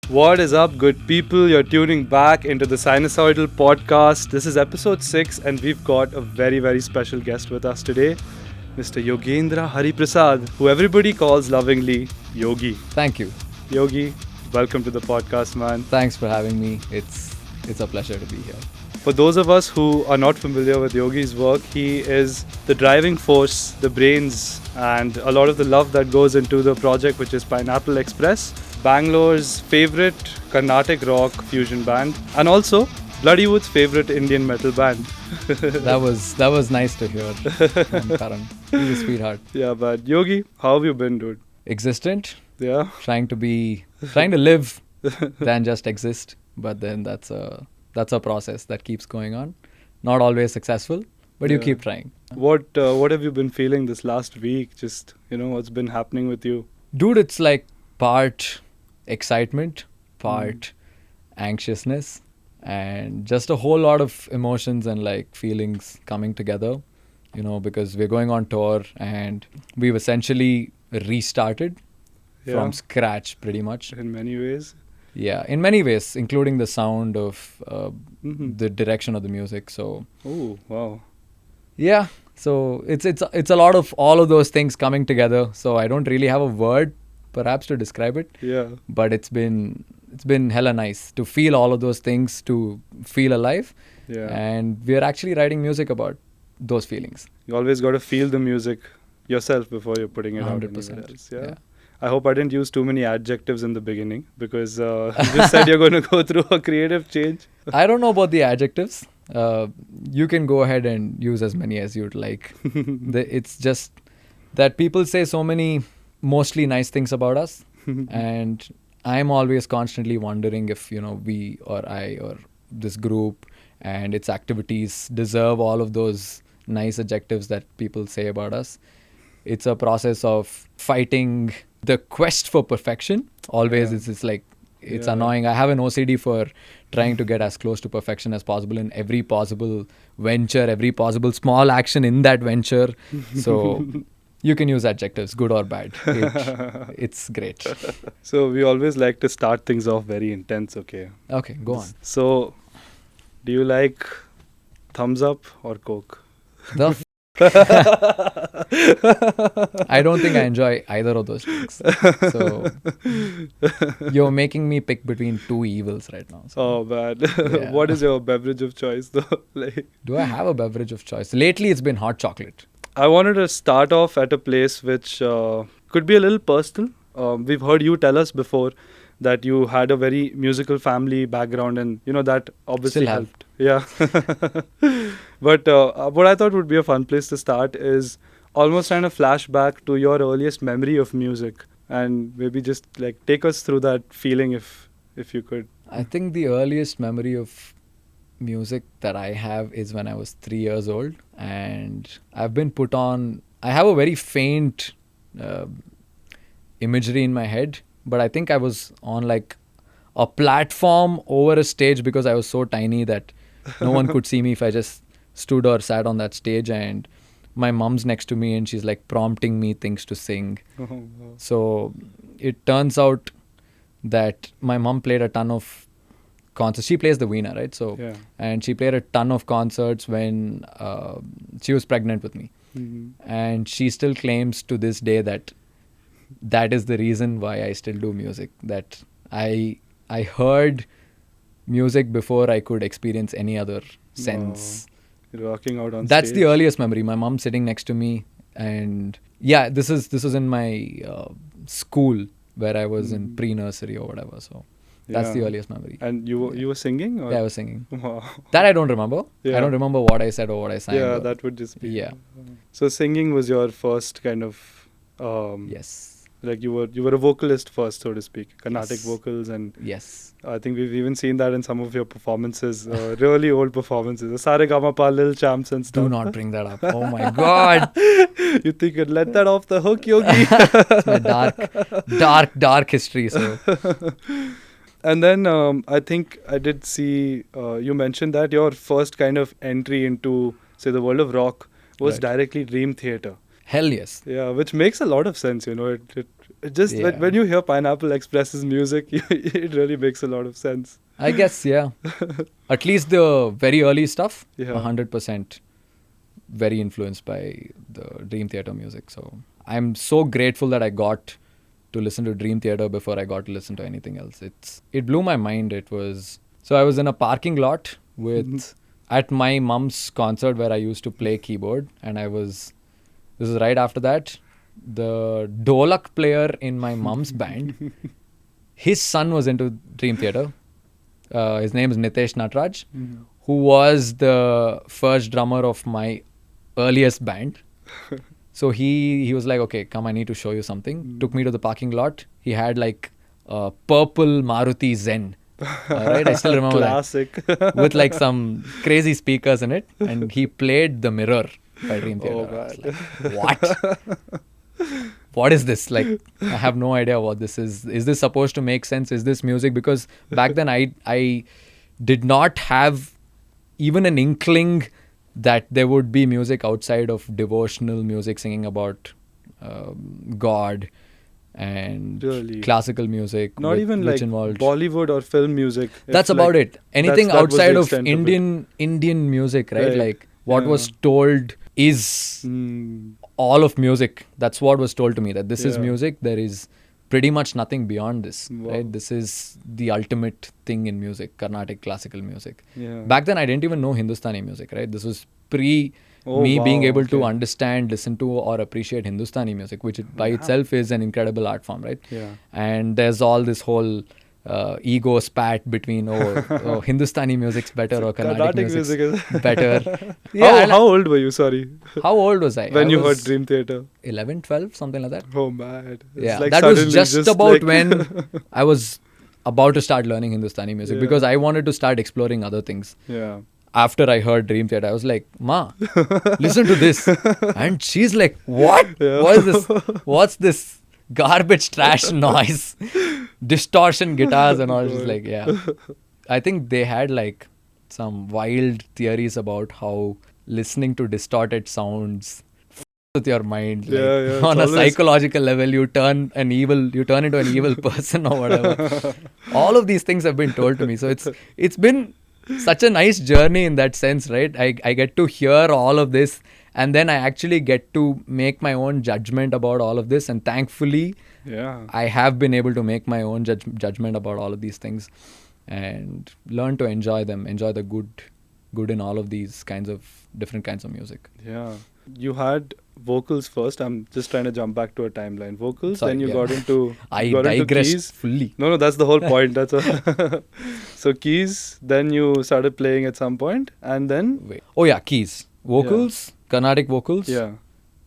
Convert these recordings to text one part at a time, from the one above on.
What is up, good people? You're tuning back into the SInusoidal Podcast. This is episode 6, and we've got a very, very special guest with us today, Mr. Yogeendra Hariprasad, who everybody calls lovingly Yogi. Thank you. Yogi, welcome to the podcast, man. Thanks for having me. It's a pleasure to be here. For those of us who are not familiar with Yogi's work, he is the driving force, the brains, and a lot of the love that goes into the project, which is Pineapple Express, Bangalore's favorite Carnatic rock fusion band, and also Bloodywood's favorite Indian metal band. That was nice to hear from Karan. He's a sweetheart. Yeah, but Yogi, how have you been, dude? Existent, Yeah. trying to live than just exist. But then that's a process that keeps going on. Not always successful, but you Yeah. keep trying. What have you been feeling this last week? Just, what's been happening with you? Dude, it's like part excitement, part anxiousness, and just a whole lot of emotions and like feelings coming together, because we're going on tour and we've essentially restarted Yeah. from scratch pretty much. In many ways. Yeah, in many ways, including the sound of Mhm. the direction of the music. So Oh, wow. yeah, so it's a lot of all of those things coming together. So I don't really have a word perhaps to describe it, Yeah. but it's been hella nice to feel all of those things, to feel alive. Yeah. And we are actually writing music about those feelings. You always got to feel the music yourself before you're putting it out 100%. anywhere else. Yeah. Yeah. I hope I didn't use too many adjectives in the beginning because you just said you're going to go through a creative change. I don't know about the adjectives. You can go ahead and use as many as you'd like. It's just that people say so many mostly nice things about us, and I'm always constantly wondering if we or I or this group and its activities deserve all of those nice adjectives that people say about us. It's a process of fighting the quest for perfection. Always, Yeah. it's like it's Yeah. annoying. I have an OCD for trying to get as close to perfection as possible in every possible venture, every possible small action in that venture. So you can use adjectives, good or bad. It's great. So we always like to start things off very intense, okay? Okay, go on. So, do you like thumbs up or Coke? The I don't think I enjoy either of those things. So you're making me pick between two evils right now. So. Oh, man. Yeah. What is your beverage of choice, though? Do I have a beverage of choice? Lately, it's been hot chocolate. I wanted to start off at a place which could be a little personal. We've heard you tell us before that you had a very musical family background, and that obviously Still have. helped. Yeah. But what I thought would be a fun place to start is almost kind of flashback to your earliest memory of music, and maybe just like take us through that feeling if you could. I think the earliest memory of music that I have is when I was 3 years old, and I've been put on. I have a very faint imagery in my head, but I think I was on like a platform over a stage because I was so tiny that no one could see me if I just stood or sat on that stage, and my mom's next to me and she's like prompting me things to sing. Oh, wow. So it turns out that my mom played a ton of concerts. She plays the veena, right? So Yeah. and she played a ton of concerts when she was pregnant with me, Mhm. and she still claims to this day that is the reason why I still do music. That I heard music before I could experience any other sense. You're rocking out on That's stage. the earliest memory. My mom sitting next to me, and yeah, this is in my school where I was in pre-nursery or whatever. So that's the Yeah. earliest memory. And you were singing? Or? Yeah, I was singing. Wow. That I don't remember. Yeah. I don't remember what I said or what I sang. Yeah, or- that would just be. Yeah. So singing was your first kind of Yes. like you were a vocalist first, so to speak, Carnatic Yes. vocals, and Yes. I think we've even seen that in some of your performances, really old performances, the Saregama Lil Champs and stuff. Do not bring that up. Oh my God. You think you'd let that off the hook, Yogi? It's my dark history. So And then I think I did see you mentioned that your first kind of entry into, say, the world of rock was Right. directly Dream Theatre. Hell yes. Yeah, which makes a lot of sense, It just, when you hear Pineapple Express's music, it really makes a lot of sense. I guess, yeah. At least the very early stuff, Yeah. 100% very influenced by the Dream Theater music. So I'm so grateful that I got to listen to Dream Theater before I got to listen to anything else. It blew my mind. So I was in a parking lot at my mom's concert where I used to play keyboard, and this is right after that, the dholak player in my mom's band, his son was into Dream Theater. His name is Nitesh Nataraj, who was the first drummer of my earliest band. So he was like, okay, come, I need to show you something. Took me to the parking lot. He had like a purple Maruti Zen. Right, I still remember Classic. that. With like some crazy speakers in it. And he played The Mirror by Dream Theater. Oh, I was like, what? What is this? Like, I have no idea what this is. Is this supposed to make sense? Is this music? Because back then I did not have even an inkling that there would be music outside of devotional music singing about God and Really? classical music. Not even like involved Bollywood or film music. That's about it. Anything that was the outside of extent Indian music, right? Right. Like what was told is all of music. That's what was told to me, that this is music. There is pretty much nothing beyond this. Wow. Right? This is the ultimate thing in music, Carnatic classical music. Yeah. Back then, I didn't even know Hindustani music, right? This was pre Oh, me wow, being able to okay. understand, listen to, or appreciate Hindustani music, which by itself is an incredible art form, right? Yeah. And there's all this whole ego spat between, oh, Hindustani music's better or Carnatic music's is better. Yeah, how old were you? Sorry. how old was I? When I you was heard Dream Theater? 11, 12, something like that. Oh, man. It's Yeah, like that was suddenly just about like when I was about to start learning Hindustani music, Yeah. because I wanted to start exploring other things. Yeah. After I heard Dream Theater, I was like, Ma, listen to this. And she's like, what? Yeah. What is this? What's this garbage trash noise? Distortion guitars and all. She's like, yeah. I think they had like some wild theories about how listening to distorted sounds with your mind. Like, Yeah, on a it's always- psychological level, you turn into an evil person or whatever. All of these things have been told to me. So it's been such a nice journey in that sense, right? I get to hear all of this, and then I actually get to make my own judgment about all of this. And thankfully, Yeah. I have been able to make my own judgment about all of these things and learn to enjoy them, enjoy the good in all of these different kinds of music. Yeah. You had vocals first. I'm just trying to jump back to a timeline. Vocals, Sorry, then you yeah. got into I got into digressed keys. fully. No, that's the whole point. That's so keys. Then you started playing at some point, and then Wait. Oh yeah, keys. Vocals, Carnatic vocals,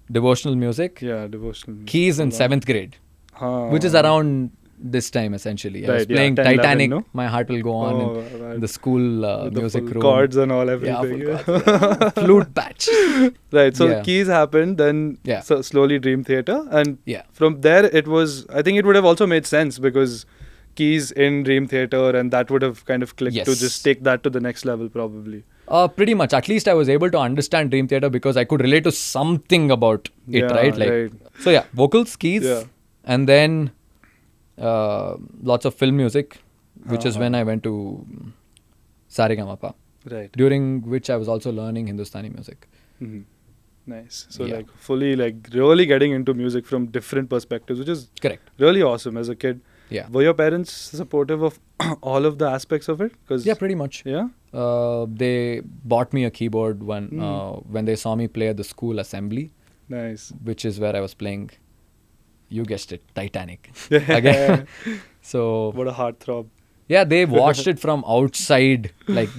devotional music, devotional. music. keys in 7th grade, which is around this time essentially. I was Right, yeah, playing 10, 11, Titanic, no? My Heart Will Go On in the school With the music full room. chords and all, Yeah, everything. full chords, yeah. Flute patch. Right. So Yeah. keys happened, then Yeah. so slowly Dream Theater, and Yeah. from there it was. I think it would have also made sense because keys in Dream Theater, and that would have kind of clicked to Yes. just take that to the next level, probably. Pretty much. At least I was able to understand Dream Theater because I could relate to something about it, Yeah, right? Like, right. So yeah, vocals, keys, Yeah. and then lots of film music, which is when I went to Saregamapa, Right. during which I was also learning Hindustani music. Mhm. Nice. So Yeah. like fully really getting into music from different perspectives, which is Correct. really awesome as a kid. Yeah. Were your parents supportive of all of the aspects of it? 'Cause Yeah, pretty much. yeah. They bought me a keyboard when they saw me play at the school assembly, Nice. which is where I was playing. You guessed it, Titanic. Yeah. Again. So What a heartthrob. yeah, they watched it from outside. Like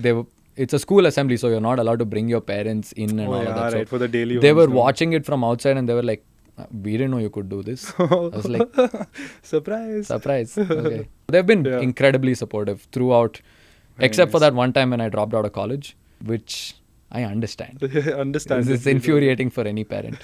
it's a school assembly, so you're not allowed to bring your parents in and all of that. right. So For the daily they ones, were no? watching it from outside, and they were like, "We didn't know you could do this." I was like, Surprise. "Surprise!" Okay. They've been Yeah. incredibly supportive throughout, Very except for nice. that one time when I dropped out of college, which I understand. Understand. It's infuriating for any parent.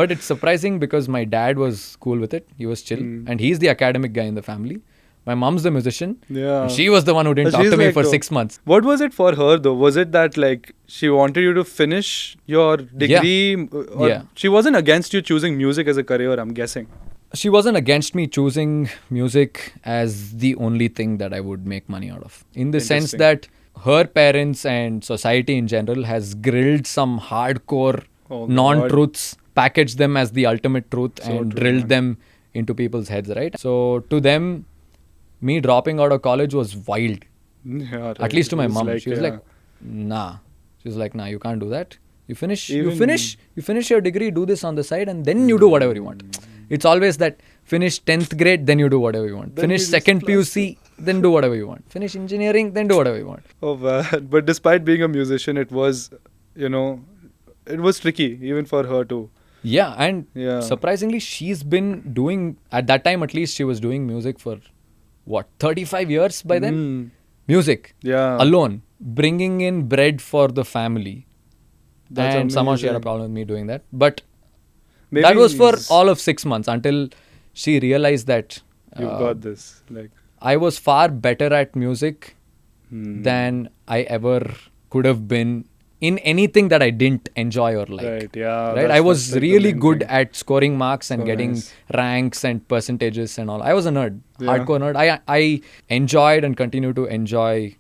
But it's surprising because my dad was cool with it. He was chill. And he's the academic guy in the family. My mom's the musician. Yeah. And she was the one who didn't talk She's to me like, for though, 6 months. What was it for her though? Was it that like she wanted you to finish your degree? Or Yeah. She wasn't against you choosing music as a career, I'm guessing. She wasn't against me choosing music as the only thing that I would make money out of. In the sense Interesting. that her parents and society in general has grilled some hardcore Oh, God. non-truths, packaged them as the ultimate truth So and true, drilled man. them into people's heads, right? So to them, me dropping out of college was wild. Yeah, right. At least to It my was mom. like, She was yeah. like, nah. She was like, nah, you can't do that. You finish your degree, do this on the side, and then you do whatever you want. It's always that finish 10th grade, then you do whatever you want. Then Finish you just second plus PUC, then do whatever you want. Finish engineering, then do whatever you want. Oh man. But despite being a musician, it was, it was tricky even for her too. Yeah, and Yeah. surprisingly, she's been doing, at that time at least, she was doing music for, 35 years by then? Music. Yeah. Alone. Bringing in bread for the family. That's and somehow she had a amazing. problem with me doing that. But Maybe that was for all of 6 months until she realized that You've got this. Like. I was far better at music Hmm. than I ever could have been in anything that I didn't enjoy or like. Right. Yeah. Right? I was that's like the really main good thing. at scoring marks and So getting nice. ranks and percentages and all. I was a nerd, Yeah. hardcore nerd. I enjoyed and continue to enjoy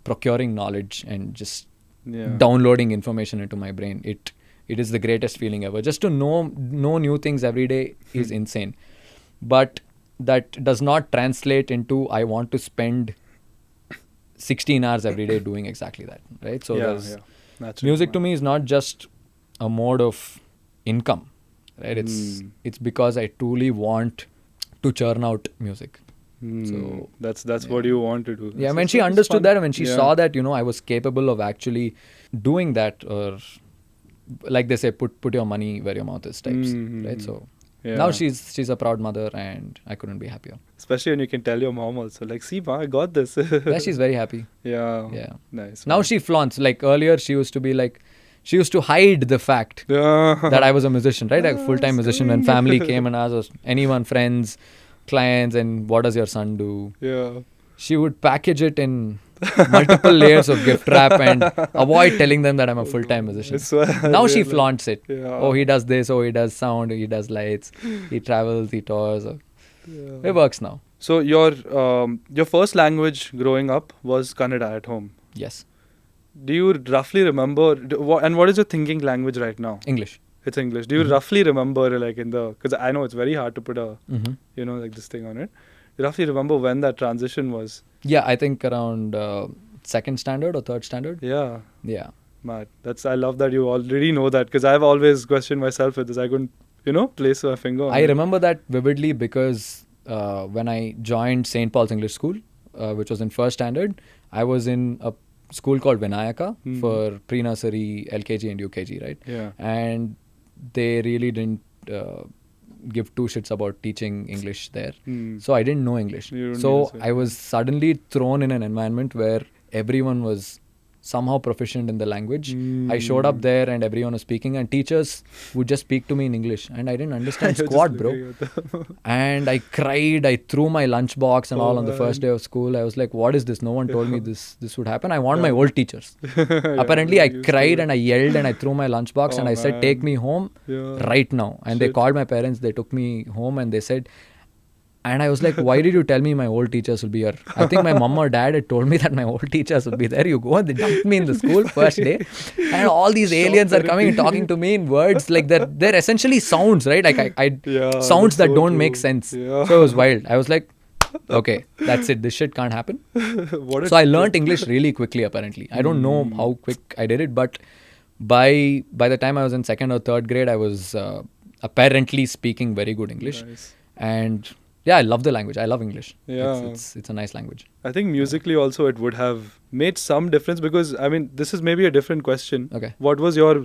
procuring knowledge and just Yeah. downloading information into my brain. It is the greatest feeling ever. Just to know new things every day is insane. But that does not translate into I want to spend 16 hours every day doing exactly that. Right? So there's Naturally, music to me is not just a mode of income. Right? It's because I truly want to churn out music. So that's what you want to do. yeah, when she understood that, when she saw that, I was capable of actually doing that, or like they say, put your money where your mouth is types, right? So now she's a proud mother, and I couldn't be happier. Especially when you can tell your mom also, like, see, ma, I got this. Yeah, she's very happy. Yeah. Nice. Now she flaunts. Like earlier, she used to be like, she used to hide the fact Yeah. that I was a musician, right? Like a full-time musician. When family came and asked us, anyone, friends, clients, and what does your son do? Yeah. She would package it in multiple layers of gift wrap and avoid telling them that I'm a full-time musician. Now she flaunts it. Yeah. Oh, he does this. Oh, he does sound. He does lights. He travels. He tours. Yeah. It works now. So your first language growing up was Kannada at home. Yes. Do you roughly remember? And what is your thinking language right now? English. It's English. Do you roughly remember, like, because I know it's very hard to put a Mm-hmm. like this thing on it. You roughly remember when that transition was? Yeah, I think around second standard or third standard. Yeah. Yeah. Mad. I love that you already know that, because I've always questioned myself with this. I couldn't, place my finger on I it. remember that vividly because when I joined St. Paul's English School, which was in first standard, I was in a school called Vinayaka for pre-nursery, LKG and UKG, right? Yeah. And they really didn't give two shits about teaching English there. So I didn't know English. You don't So need to say. I was suddenly thrown in an environment where everyone was somehow proficient in the language. I showed up there and everyone was speaking, and teachers would just speak to me in English, and I didn't understand You're squat, just bro. looking at them. And I cried. I threw my lunchbox and Oh, all on the first day man. of school. I was like, what is this? No one told me this would happen. I want my old teachers. Apparently, I used to cried it. and I yelled and I threw my lunchbox Oh, and I said, take man. me home Yeah. right now. And they Shit. called my parents. They took me home and they said, and I was like, why did you tell me my old teachers will be here? I think my mom or dad had told me that my old teachers would be there. You go and they dumped me in the school first day. And all these aliens are coming and talking to me in words. Like they're essentially sounds, right? Like Yeah, sounds that's that so don't true. make sense. Yeah. So it was wild. I was like, okay, that's it. This shit can't happen. What a So I trip. learned English really quickly, apparently. I don't know how quick I did it, but by the time I was in second or third grade, I was apparently speaking very good English. Nice. And yeah, I love the language. I love English. Yeah. It's a nice language. I think musically also it would have made some difference, because, I mean, this is maybe a different question. Okay. What was your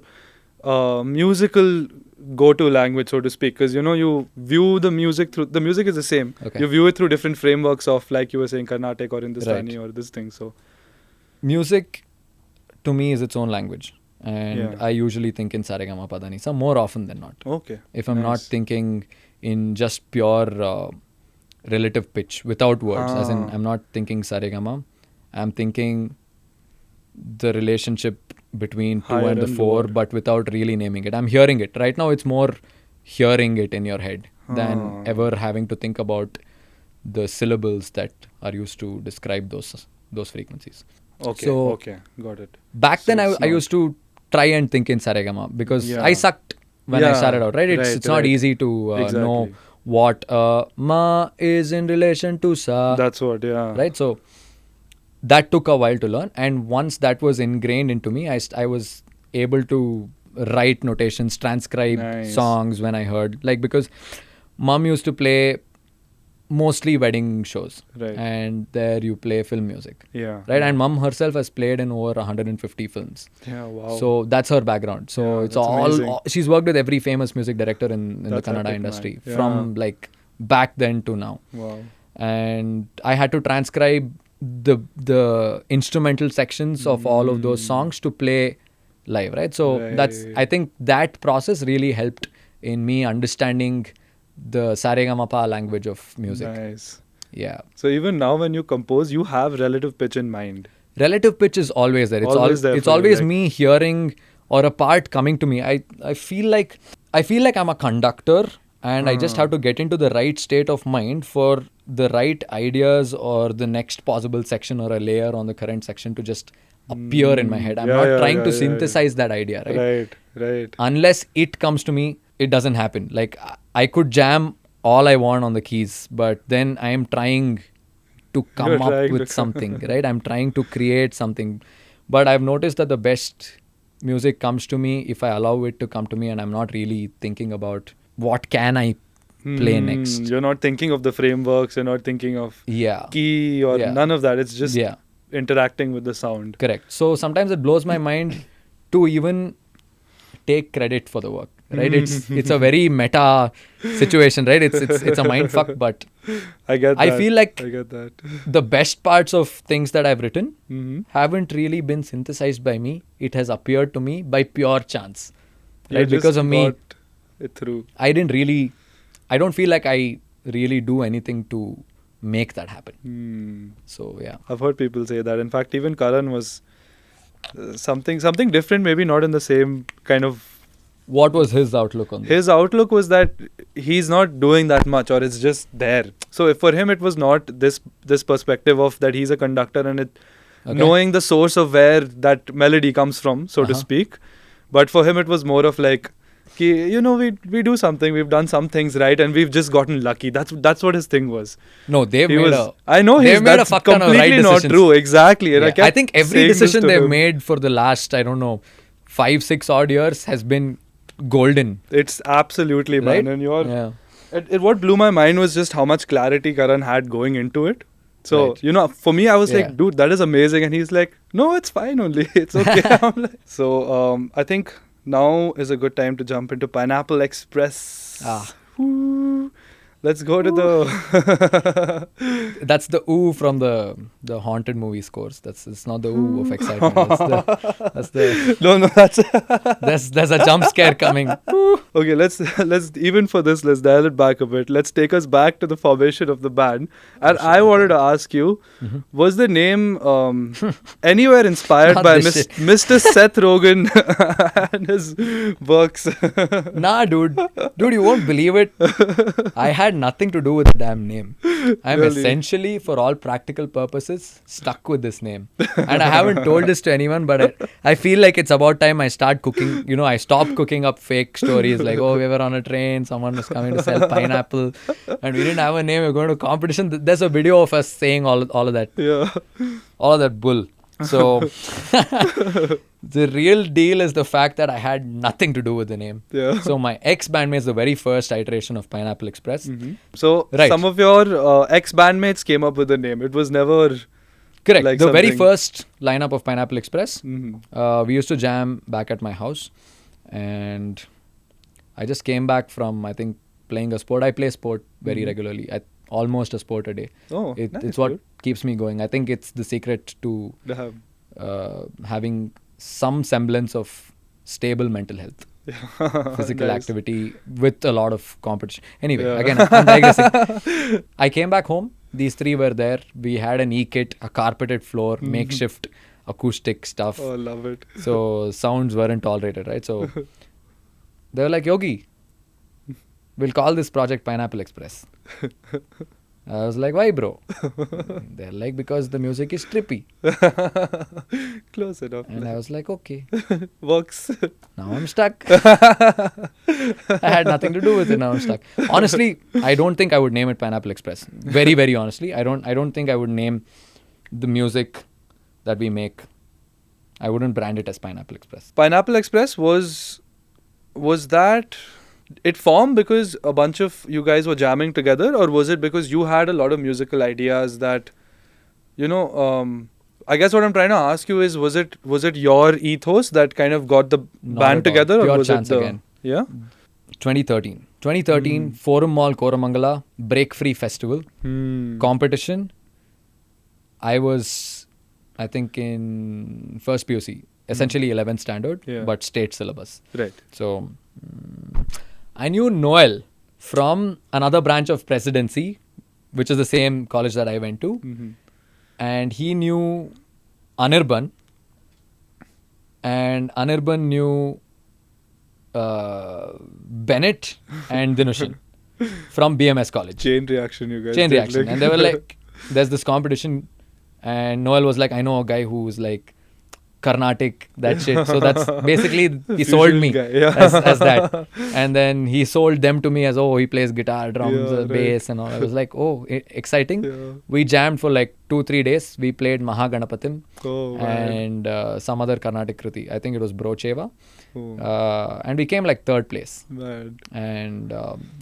musical go-to language, so to speak? Because, you view the music through, the music is the same. Okay. You view it through different frameworks of, like you were saying, Carnatic or Hindustani Right. or this thing. So, Music to me is its own language. And Yeah. I usually think in Saregama Padanisa more often than not. okay. If I'm not Nice. thinking in just pure relative pitch without words. As in, Ah. I'm not thinking saregama. I'm thinking the relationship between 2 Higher and the and 4, lower. but without really naming it. I'm hearing it. Right now, it's more hearing it in your head than Ah. ever having to think about the syllables that are used to describe those frequencies. Okay, So- okay, got it. Back So then, it's I not- used to try and think in saregama because Yeah. I sucked when I Yeah, started out. Right? It's right, not right. easy to know Exactly. what ma is in relation to sa. That's what, yeah. Right? So that took a while to learn, and once that was ingrained into me, I was able to write notations, transcribe Nice. songs when I heard, like, because mom used to play mostly wedding shows, Right. and there you play film music, Yeah. right? And mom herself has played in over 150 films. Yeah, wow. So that's her background. So Yeah, it's that's amazing. all she's worked with every famous music director in the That's Kannada epic, industry man. Yeah. from like back then to now. Wow. And I had to transcribe the instrumental sections of all of those songs to play live, right? So that's, Right. I think that process really helped in me understanding the saregamapa language of music. Nice. Yeah. So even now when you compose, you have relative pitch in mind. Relative pitch is always there. It's Always there it's for you, always like- me hearing or a part coming to me. I feel like I'm a conductor, and I just have to get into the right state of mind for the right ideas or the next possible section or a layer on the current section to just appear in my head. I'm Yeah, not yeah, trying yeah, to yeah, synthesize that idea, right? Right, right. Unless it comes to me, it doesn't happen. Like I could jam all I want on the keys, but then I am trying to come You're up trying with to- something, right? I'm trying to create something. But I've noticed that the best music comes to me if I allow it to come to me and I'm not really thinking about what can I play next. You're not thinking of the frameworks, you're not thinking of Yeah. key or Yeah. none of that. It's just Yeah. interacting with the sound. Correct. So sometimes it blows my mind to even take credit for the work, right? It's a very meta situation, right? It's a mind fuck, but I get that. I feel like I get that. the best parts of things that I've written Mm-hmm. haven't really been synthesized by me. It has appeared to me by pure chance, You right? just Because of me, got it through. I don't feel like I really do anything to make that happen. So yeah. I've heard people say that. In fact, even Karan was something different, maybe not in the same kind of. What was his outlook on this? His outlook was that he's not doing that much, or it's just there. So for him, it was not this perspective of that he's a conductor and it Okay. knowing the source of where that melody comes from, so to Uh-huh. speak. But for him, it was more of like, we do something, we've done some things right, and we've just gotten lucky. That's what his thing was. No, they've He made was. a. I know they've he's made a that's fuck ton of right completely not decisions. true. Exactly. And Yeah, kept I think every saying this decision to they've him. made for the last, I don't know, 5-6 odd years has been golden. It's absolutely, man. Right? And you're. Yeah. What blew my mind was just how much clarity Karan had going into it. So, Right. for me, I was Yeah. like, dude, that is amazing. And he's like, no, it's fine only. It's okay. I'm like, so, I think now is a good time to jump into Pineapple Express. Woo. Let's go to the... That's the ooh from the haunted movie scores. It's not the ooh of excitement. That's the No, that's... there's a jump scare coming. Okay, let's even for this, let's dial it back a bit. Let's take us back to the formation of the band. And I wanted to ask you, was the name anywhere inspired Not by this shit. Mr. Seth Rogen and his works? Nah, dude, you won't believe it. I had nothing to do with the damn name. I'm Really? essentially, for all practical purposes, stuck with this name. And I haven't told this to anyone, but I feel like it's about time I start cooking. I stopped cooking up fake stories like, oh, we were on a train, someone was coming to sell pineapple, and we didn't have a name, we were going to competition. There's a video of us saying all of that. Yeah. All of that bull. So the real deal is the fact that I had nothing to do with the name. Yeah. So my ex-bandmates, the very first iteration of Pineapple Express. So Right. some of your ex-bandmates came up with the name. It was never... Correct. Like the very something- first lineup of Pineapple Express, Mhm. we used to jam back at my house. And I just came back from, I think, playing a sport. I play sport very regularly. Almost a sport a day. Oh, nice, It's what dude. keeps me going. I think it's the secret to Damn. having some semblance of stable mental health. physical Nice. activity with a lot of competition. Anyway, Yeah. again, I'm digressing. I came back home. These three were there. We had an e-kit, a carpeted floor, makeshift acoustic stuff. Oh, love it. So sounds weren't tolerated, right? So they were like, Yogi, we'll call this project Pineapple Express. I was like, why, bro? They're like, because the music is trippy. Close enough. And I was like, okay. Works. Now I'm stuck. I had nothing to do with it. Now I'm stuck. Honestly, I don't think I would name it Pineapple Express. Very, very honestly, I don't think I would name the music that we make. I wouldn't brand it as Pineapple Express. Pineapple Express was that it formed because a bunch of you guys were jamming together, or was it because you had a lot of musical ideas that, I guess what I'm trying to ask you is, was it your ethos that kind of got the Not band at all. together, or Pure was chance it the again. yeah? 2013 Forum Mall Koramangala Break Free Festival competition. I was, I think, in first POC, essentially 11th standard, but state syllabus. Right. So I knew Noel from another branch of presidency, which is the same college that I went to. And he knew Anirban. And Anirban knew Bennett and Dinushan from BMS college. Chain reaction, you guys. Chain did, reaction. like- And they were like, there's this competition. And Noel was like, I know a guy who's like Carnatic, that shit. So that's basically, he sold me Fusion guy, yeah. as that. And then he sold them to me as, oh, he plays guitar, drums, Yeah, right. bass and all. I was like, oh, exciting. Yeah. We jammed for like 2-3 days. We played Mahaganapatim Oh, man. and some other Carnatic Kriti. I think it was Brocheva. Oh, And we came like third place. man. And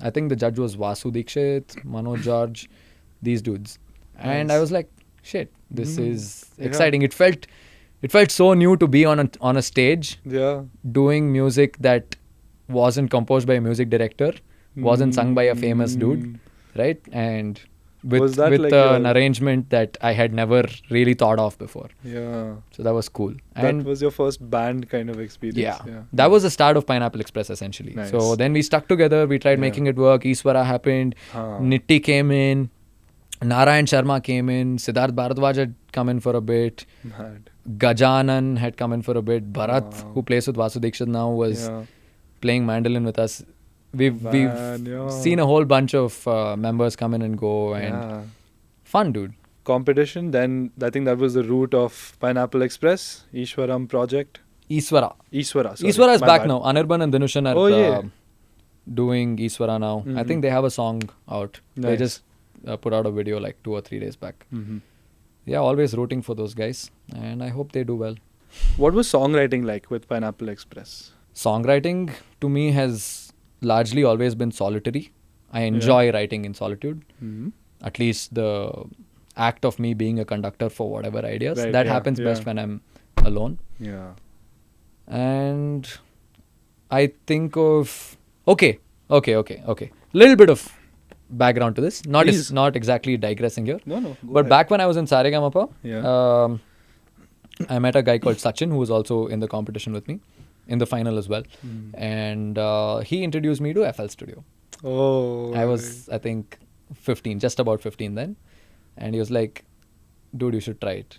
I think the judge was Vasu Dikshit, Manoj George, these dudes. And Nice. I was like, shit, this is Yeah. exciting. It felt so new to be on a stage Yeah. doing music that wasn't composed by a music director, wasn't sung by a famous dude, right? And Was with that like an your- arrangement that I had never really thought of before. Yeah. So that was cool. That And was your first band kind of experience. yeah, that was the start of Pineapple Express essentially. Nice. So then we stuck together. We tried Yeah. making it work. Iswara happened. Huh. Nitti came in. Narayan Sharma came in. Siddharth Bharadwaj had come in for a bit. Mad. Gajanan had come in for a bit. Bharat, Wow. who plays with Vasu Dikshit now, was Yeah. playing mandolin with us. We've Man, yeah. seen a whole bunch of members come in and go, and Yeah. fun, dude. Competition. Then I think that was the root of Pineapple Express, Ishwaram project. Iswara. Ishwara. Sorry. Iswara is My back bad. now. Anirban and Dinushan are Oh, yeah. doing Iswara now. I Mhm. think they have a song out. They Nice. just put out a video like 2 or 3 days back. Mhm. Yeah, always rooting for those guys, and I hope they do well. What was songwriting like with Pineapple Express? Songwriting to me has largely always been solitary. I enjoy writing in solitude. Mhm. At least the act of me being a conductor for whatever ideas. Right, that yeah, happens best yeah. when I'm alone. Yeah. And I think of okay. Little bit of background to this. Please. Not exactly digressing here. No. Go But ahead. back when I was in Saregamapa, Yeah. I met a guy called Sachin who was also in the competition with me, in the final as well. Mm. And he introduced me to FL Studio. Oh. I was, I think, 15, just about 15 then. And he was like, dude, you should try it.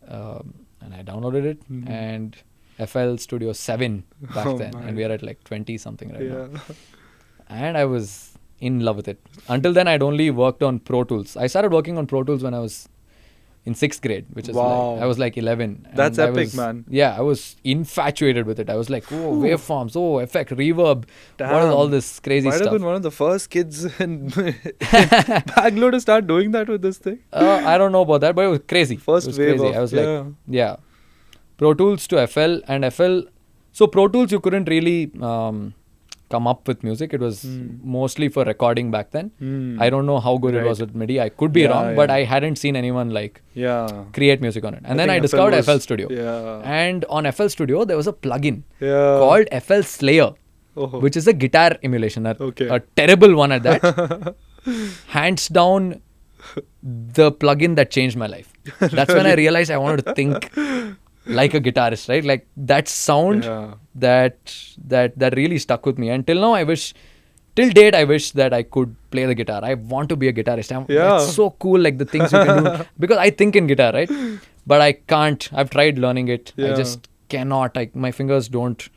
And I downloaded it. Mhm. And FL Studio 7 back Oh then. my. And we are at like 20 something right now. Yeah. And I was in love with it. Until then, I'd only worked on Pro Tools. I started working on Pro Tools when I was in 6th grade, which is Wow. like, I was like 11. That's And I epic, was- man. Yeah, I was infatuated with it. I was like, oh, waveforms, oh, effect, reverb. What is all this crazy Might have stuff? been one of the first kids in Bangalore to start doing that with this thing. I don't know about that, but it was crazy. First it was wave crazy. of- I was yeah. like, yeah. Pro Tools to FL, and FL. So Pro Tools, you couldn't really come up with music. It was mostly for recording back then. I don't know how good it was Right. with MIDI. I could be Yeah, wrong, but yeah. I hadn't seen anyone like Yeah. create music on it. And then I think discovered was- FL Studio. Yeah. And on FL Studio, there was a plugin Yeah. called FL Slayer, Oh. which is a guitar emulation. Okay. A terrible one at that. Hands down, the plugin that changed my life. That's when I realized I wanted to think like a guitarist, right? Like that sound that really stuck with me. And till now, till date, I wish that I could play the guitar. I want to be a guitarist. It's so cool, like the things you can do. Because I think in guitar, right? But I can't. I've tried learning it. I just cannot. My fingers don't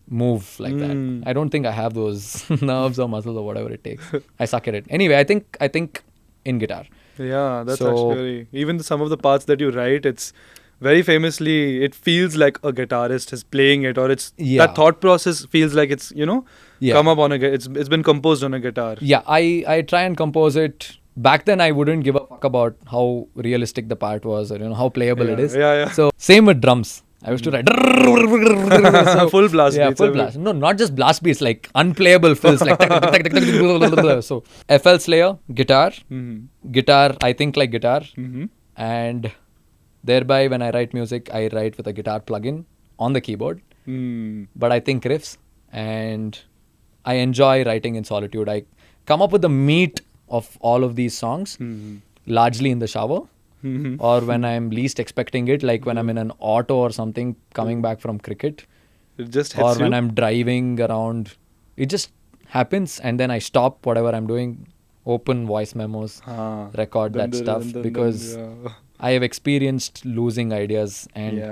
move like that. I don't think I have those nerves or muscles or whatever it takes. I suck at it. Anyway, I think in guitar. Yeah, that's actually even some of the parts that you write, it's very famously, it feels like a guitarist is playing it, or it's that thought process feels like it's come up on it's been composed on a guitar. Yeah, I try and compose it. Back then, I wouldn't give a fuck about how realistic the part was, or how playable it is. So same with drums. I used to write full blast beats. Full blast. No, not just blast beats, like unplayable fills, like so FL Slayer, guitar, guitar. I think like guitar, and thereby when I write music, I write with a guitar plugin on the keyboard. But I think riffs, and I enjoy writing in solitude. I come up with the meat of all of these songs, largely in the shower. Or when I'm least expecting it, like when I'm in an auto or something coming back from cricket. It just hits when I'm driving around. It just happens, and then I stop whatever I'm doing, open voice memos, record that stuff, because I have experienced losing ideas, and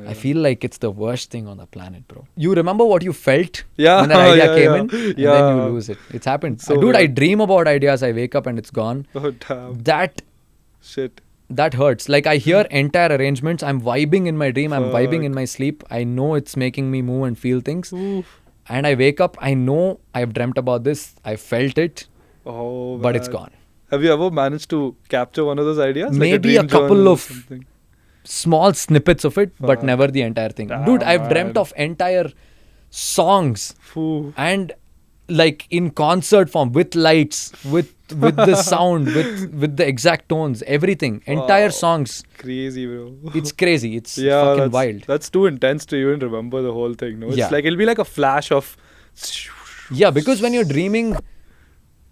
I feel like it's the worst thing on the planet, bro. You remember what you felt when that idea came in, and then you lose it. It's happened. So dude, I dream about ideas, I wake up and it's gone. Oh, damn. That hurts. Like I hear entire arrangements, I'm vibing in my dream, I'm vibing in my sleep. I know it's making me move and feel things. And I wake up, I know I've dreamt about this, I felt it, but it's gone. Have you ever managed to capture one of those ideas? Maybe a couple of small snippets of it, but never the entire thing. Dude, I've dreamt of entire songs and like in concert form, with lights, with the sound, with the exact tones, everything, entire songs. Crazy, bro. It's crazy. It's fucking wild. That's too intense to even remember the whole thing. No, it's like it'll be like a flash of. Yeah, because when you're dreaming,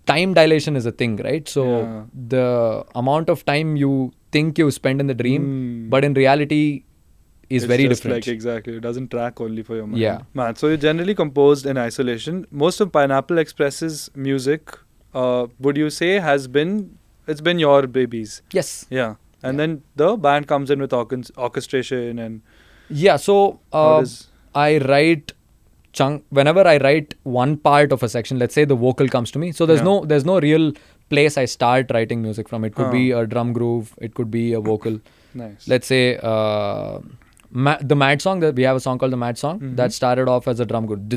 time dilation is a thing, right? So the amount of time you think you spend in the dream, but in reality, is very different. Like exactly, it doesn't track only for your mind. Yeah, man. So you're generally composed in isolation. Most of Pineapple Express's music, would you say, it's been your babies? Yes. Yeah, and then the band comes in with orchestration and. Yeah. So I write whenever I write one part of a section. Let's say the vocal comes to me. So there's no real place I start writing music from. It could be a drum groove. It could be a vocal. Nice. Let's say. The Mad Song, we have a song called The Mad Song that started off as a drum groove, and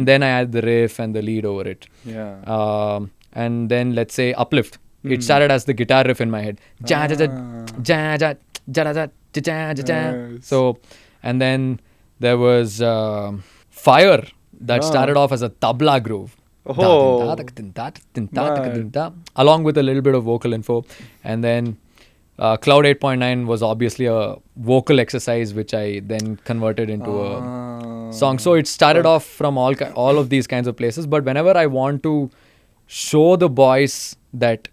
then I add the riff and the lead over it. And then let's say Uplift, it started as the guitar riff in my head. So, and then there was Fire that started off as a tabla groove. Along with a little bit of vocal info, and then Cloud 8.9 was obviously a vocal exercise, which I then converted into a song. So it started off from all of these kinds of places. But whenever I want to show the boys that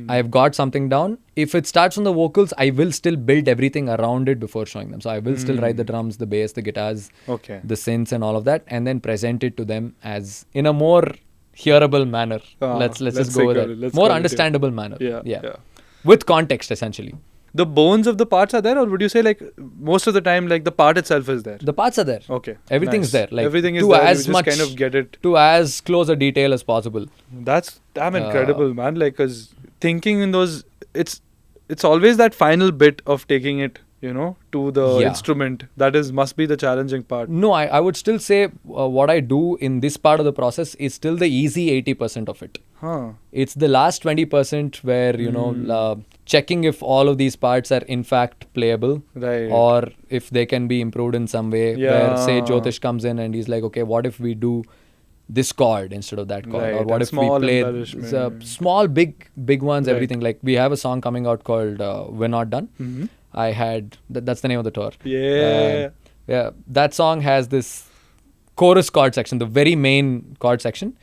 I've got something down, if it starts from the vocals, I will still build everything around it before showing them. So I will still write the drums, the bass, the guitars, the synths and all of that, and then present it to them as in a more hearable manner. Let's just go with that. More understandable manner. Yeah. With context, essentially. The bones of the parts are there, or would you say like most of the time, like the part itself is there? The parts are there. Okay. Everything's there. Like everything is there. As much kind of get it to as close a detail as possible. That's damn incredible, man. Like, cause thinking in those, it's always that final bit of taking it, to the instrument. That must be the challenging part. No, I would still say what I do in this part of the process is still the easy 80% of it. It's the last 20% where, checking if all of these parts are in fact playable. Right. Or if they can be improved in some way. Where, say, Jyotish comes in and he's like, okay, what if we do this chord instead of that chord? Right. Or what if we play small, big ones, everything. Like, we have a song coming out called We're Not Done. I had, that's the name of the tour. Yeah. That song has this chorus chord section, the very main chord section.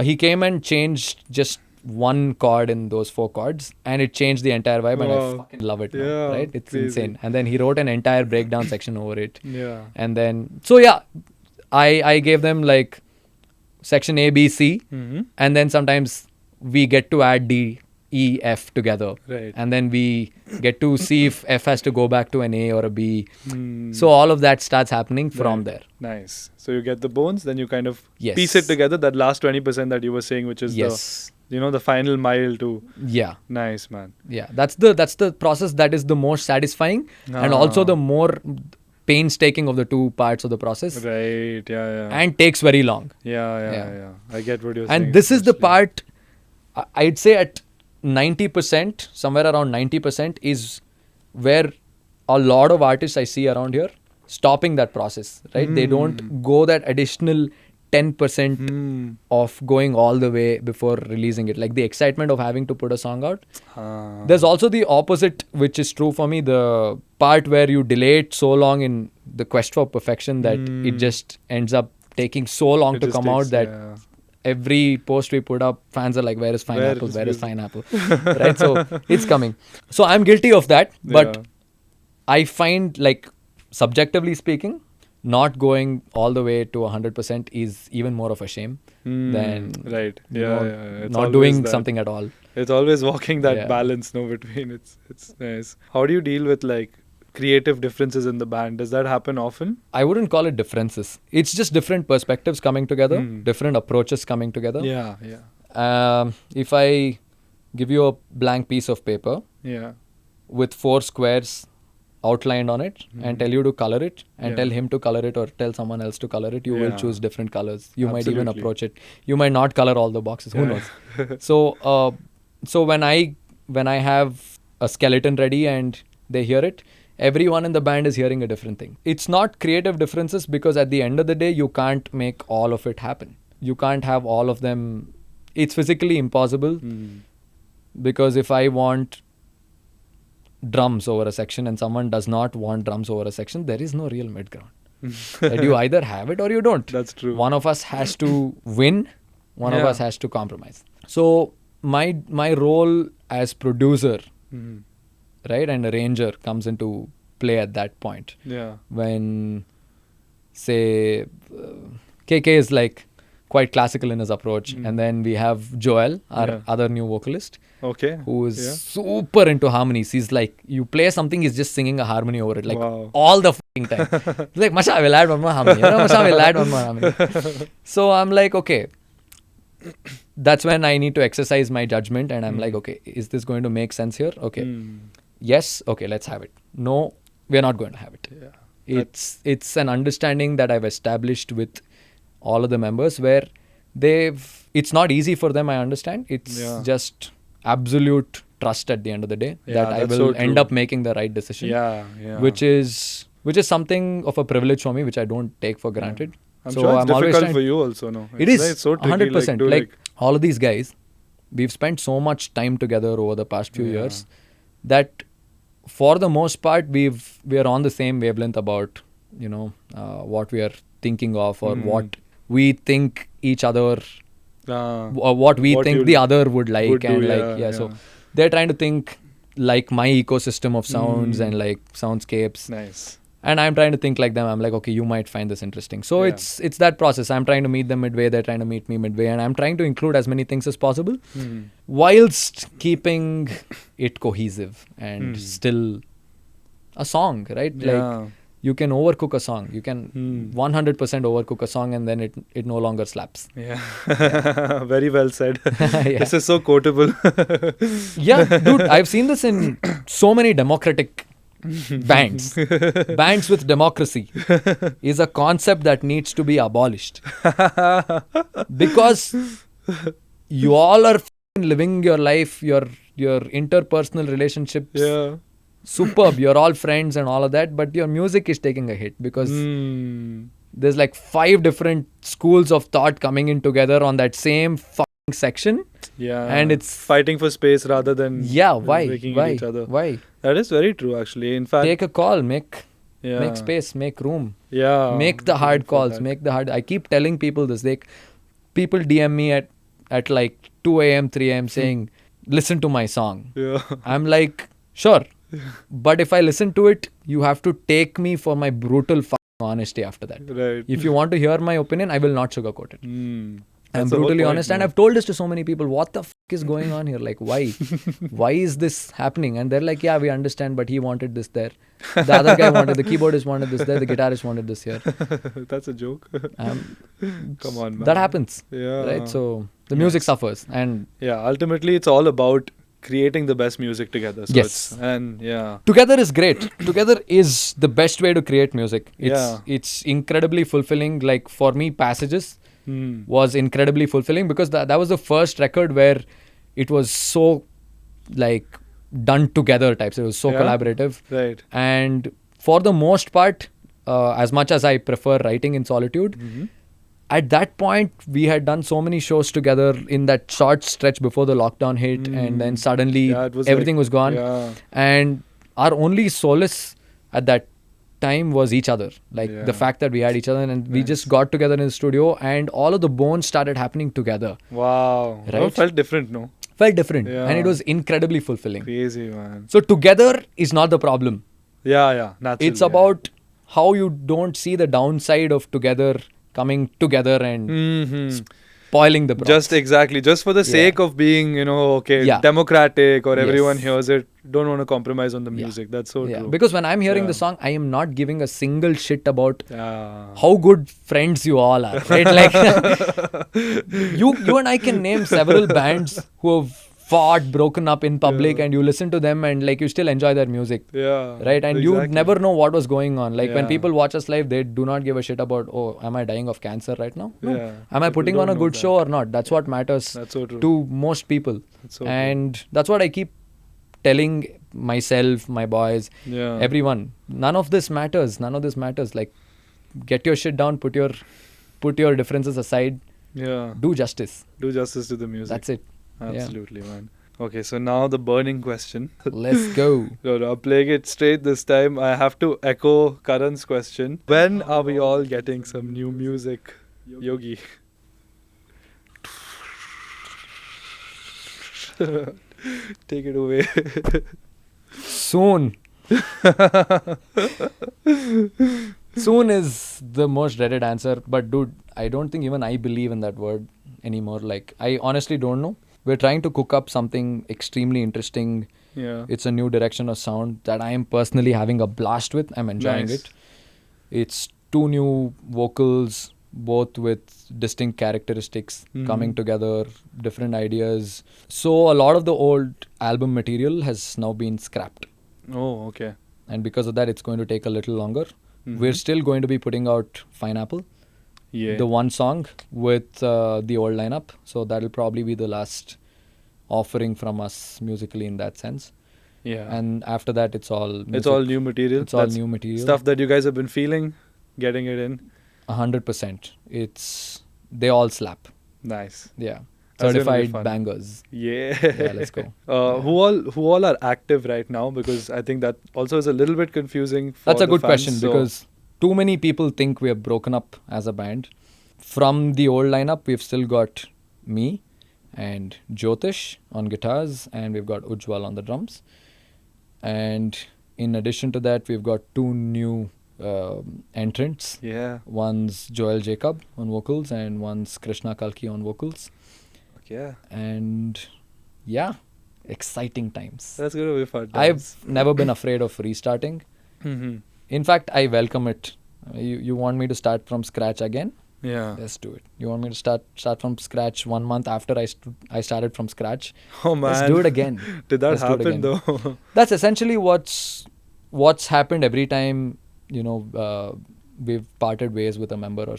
He came and changed just one chord in those 4 chords, and it changed the entire vibe, and I Wow. fucking love it now, Yeah, right? It's crazy. insane. And then he wrote an entire breakdown section over it. Yeah. And then, so yeah, I gave them like section A, B, C, Mm-hmm. and then sometimes we get to add D, E, F together. Right. And then we get to see if F has to go back to an A or a B. Mm. So all of that starts happening from Right. there. Nice. So you get the bones, then you kind of Yes. piece it together. That last 20% that you were saying, which is Yes. the final mile to. Yeah. Nice, man. Yeah. That's the process that is the most satisfying and also the more painstaking of the two parts of the process, Right. Yeah. and takes very long. Yeah. I get what you're saying. And this is the especially. part, I'd say at 90%, somewhere around 90% is where a lot of artists I see around here stopping that process, right? They don't go that additional 10% of going all the way before releasing it. Like the excitement of having to put a song out. There's also the opposite, which is true for me. The part where you delay it so long in the quest for perfection that it just ends up taking so long It to just come out takes- that yeah. every post we put up, fans are like, where is Pineapple? is Where is Music? Pineapple? Right? So it's coming. So I'm guilty of that. But Yeah. I find, like, subjectively speaking, not going all the way to 100% is even more of a shame than Right. you Yeah. know, It's not always doing that. something at all. It's always walking that Yeah. balance, between. It's nice. How do you deal with like creative differences in the band? Does that happen often? I wouldn't call it differences. It's just different perspectives coming together, different approaches coming together. Yeah. If I give you a blank piece of paper Yeah. with 4 squares outlined on it and tell you to color it and Yeah. tell him to color it or tell someone else to color it, you will Yeah. choose different colors. You might even Absolutely. approach it. You might not color all the boxes. Who knows? So when I have a skeleton ready and they hear it, everyone in the band is hearing a different thing. It's not creative differences because at the end of the day, you can't make all of it happen. You can't have all of them. It's physically impossible because if I want drums over a section and someone does not want drums over a section, there is no real mid ground. That you either have it or you don't. That's true. One of us has to win, one of Yeah. us has to compromise. So my role as producer, right, and arranger comes into play at that point. Yeah. When, say, KK is like quite classical in his approach, and then we have Joel, our Yeah. other new vocalist, Okay. who is Yeah. super into harmonies. He's like, you play something, he's just singing a harmony over it, like Wow. all the fucking time. He's like, Masha, we'll add one more harmony. Masha, we'll add one more harmony. So I'm like, okay. That's when I need to exercise my judgment, and I'm like, okay, is this going to make sense here? Okay. Yes, okay, let's have it. No, we're not going to have it. Yeah. It's an understanding that I've established with all of the members where it's not easy for them, I understand. It's Yeah. just absolute trust at the end of the day Yeah, that I that's will so end true. up making the right decision. Yeah. Which is something of a privilege for me, which I don't take for granted. I'm So sure it's I'm always difficult trying- for you also, no? It is It's so tricky, 100%. to, Like all of these guys, we've spent so much time together over the past few years that for the most part we're on the same wavelength about what we are thinking of or what we think each other or what we think you'll- the other would like would do, and like yeah, so yeah. they're trying to think like my ecosystem of sounds and like soundscapes. Nice. And I'm trying to think like them. I'm like, okay, you might find this interesting. So Yeah. it's that process. I'm trying to meet them midway. They're trying to meet me midway. And I'm trying to include as many things as possible whilst keeping it cohesive and still a song, right? Yeah. Like you can overcook a song. You can 100% overcook a song and then it no longer slaps. Yeah. Very well said. Yeah. This is so quotable. Yeah, dude, I've seen this in so many democratic bands. Bands with democracy is a concept that needs to be abolished. Because you all are living your life, your interpersonal relationships, Yeah. superb. You're all friends and all of that, but your music is taking a hit because there's like 5 different schools of thought coming in together on that same section. Yeah. And it's fighting for space rather than why breaking at each other. why That is very true, actually. In fact, take a call, make yeah. space, make room, Yeah. make the hard for calls, that. make the hard. I keep telling people this. People DM me at at like 2 a.m., 3 a.m. saying, listen to my song. Yeah. I'm like, sure. But if I listen to it, you have to take me for my brutal honesty after that. Right. If you want to hear my opinion, I will not sugarcoat it. I'm That's the whole brutally point, honest. And man. I've told this to so many people. What the is going on here? Like, why? Why is this happening? And they're like, yeah, we understand, but he wanted this there. The other guy wanted, the keyboardist wanted this there, the guitarist wanted this here. That's a joke. Come on, man. That happens. Yeah. Right? So the music suffers. And yeah, ultimately it's all about creating the best music together. So Yes. And yeah. together is great. Together is the best way to create music. Yeah. It's incredibly fulfilling. Like for me, Passages was incredibly fulfilling because that was the first record where it was so like done together types. It was so Yeah. collaborative. Right. And for the most part, as much as I prefer writing in solitude, at that point we had done so many shows together in that short stretch before the lockdown hit, and then suddenly Yeah, it was everything like- was gone. Yeah. And our only solace at that time was each other, like Yeah. the fact that we had each other, and we Nice. just got together in the studio and all of the bones started happening together. Wow. Right? It felt different, no? Felt different, Yeah. and it was incredibly fulfilling. Crazy, man. So together is not the problem. Yeah. Naturally. It's about how you don't see the downside of together coming together and spoiling the product. Just for the sake of being, okay, Yeah. democratic, or everyone Yes. hears it, don't want to compromise on the Yeah. music. That's so Yeah, true. because when I'm hearing Yeah. the song, I am not giving a single shit about Yeah. how good friends you all are, right? Like you and I can name several bands who have fought, broken up in public, and you listen to them and like you still enjoy their music. Yeah. Right, and you exactly. never know what was going on. Like when Yeah. people watch us live, they do not give a shit about, oh, am I dying of cancer right now? No. Yeah. Am I People putting on don't a know good that. show or not? That's what matters That's so true. to most people. That's so true. And that's what I keep telling myself, my boys, Yeah. everyone. None of this matters. Like, get your shit down. Put your differences aside. Yeah. Do justice. Do justice to the music. That's it. Absolutely, man. Okay, so now the burning question. Let's go. No, I'm playing it straight this time. I have to echo Karan's question. When are we all getting some new music, Yogi? Take it away. Soon. Soon is the most dreaded answer. But dude, I don't think even I believe in that word anymore. Like, I honestly don't know. We're trying to cook up something extremely interesting. Yeah. It's a new direction of sound that I am personally having a blast with. I'm enjoying Nice. it. It's 2 new vocals, both with distinct characteristics coming together, different ideas. So a lot of the old album material has now been scrapped. Oh, okay. And because of that, it's going to take a little longer. We're still going to be putting out Fineapple, Yeah. the one song with the old lineup. So that'll probably be the last offering from us musically in that sense. Yeah. And after that, it's all music. It's all new material. It's all That's new material. Stuff that you guys have been feeling, getting it in. 100%. They all slap. Nice. Yeah. That's gonna be Certified fun. bangers. Yeah. Yeah, let's go. Who all are active right now? Because I think that also is a little bit confusing. For That's a the good fans, question so- because too many people think we are broken up as a band. From the old lineup, we've still got me and Jyotish on guitars, and we've got Ujjwal on the drums. And in addition to that, we've got 2 new entrants. Yeah. One's Joel Jacob on vocals, and one's Krishna Kalki on vocals. Yeah. And yeah, exciting times. That's gonna be fun. I've never been afraid of restarting. Mm-hmm. In fact, I welcome it. You want me to start from scratch again? Yeah. Let's do it. You want me to start from scratch 1 month after I started from scratch? Oh man. Let's do it again. Did that Let's do it happen again. though? That's essentially what's happened every time, we've parted ways with a member or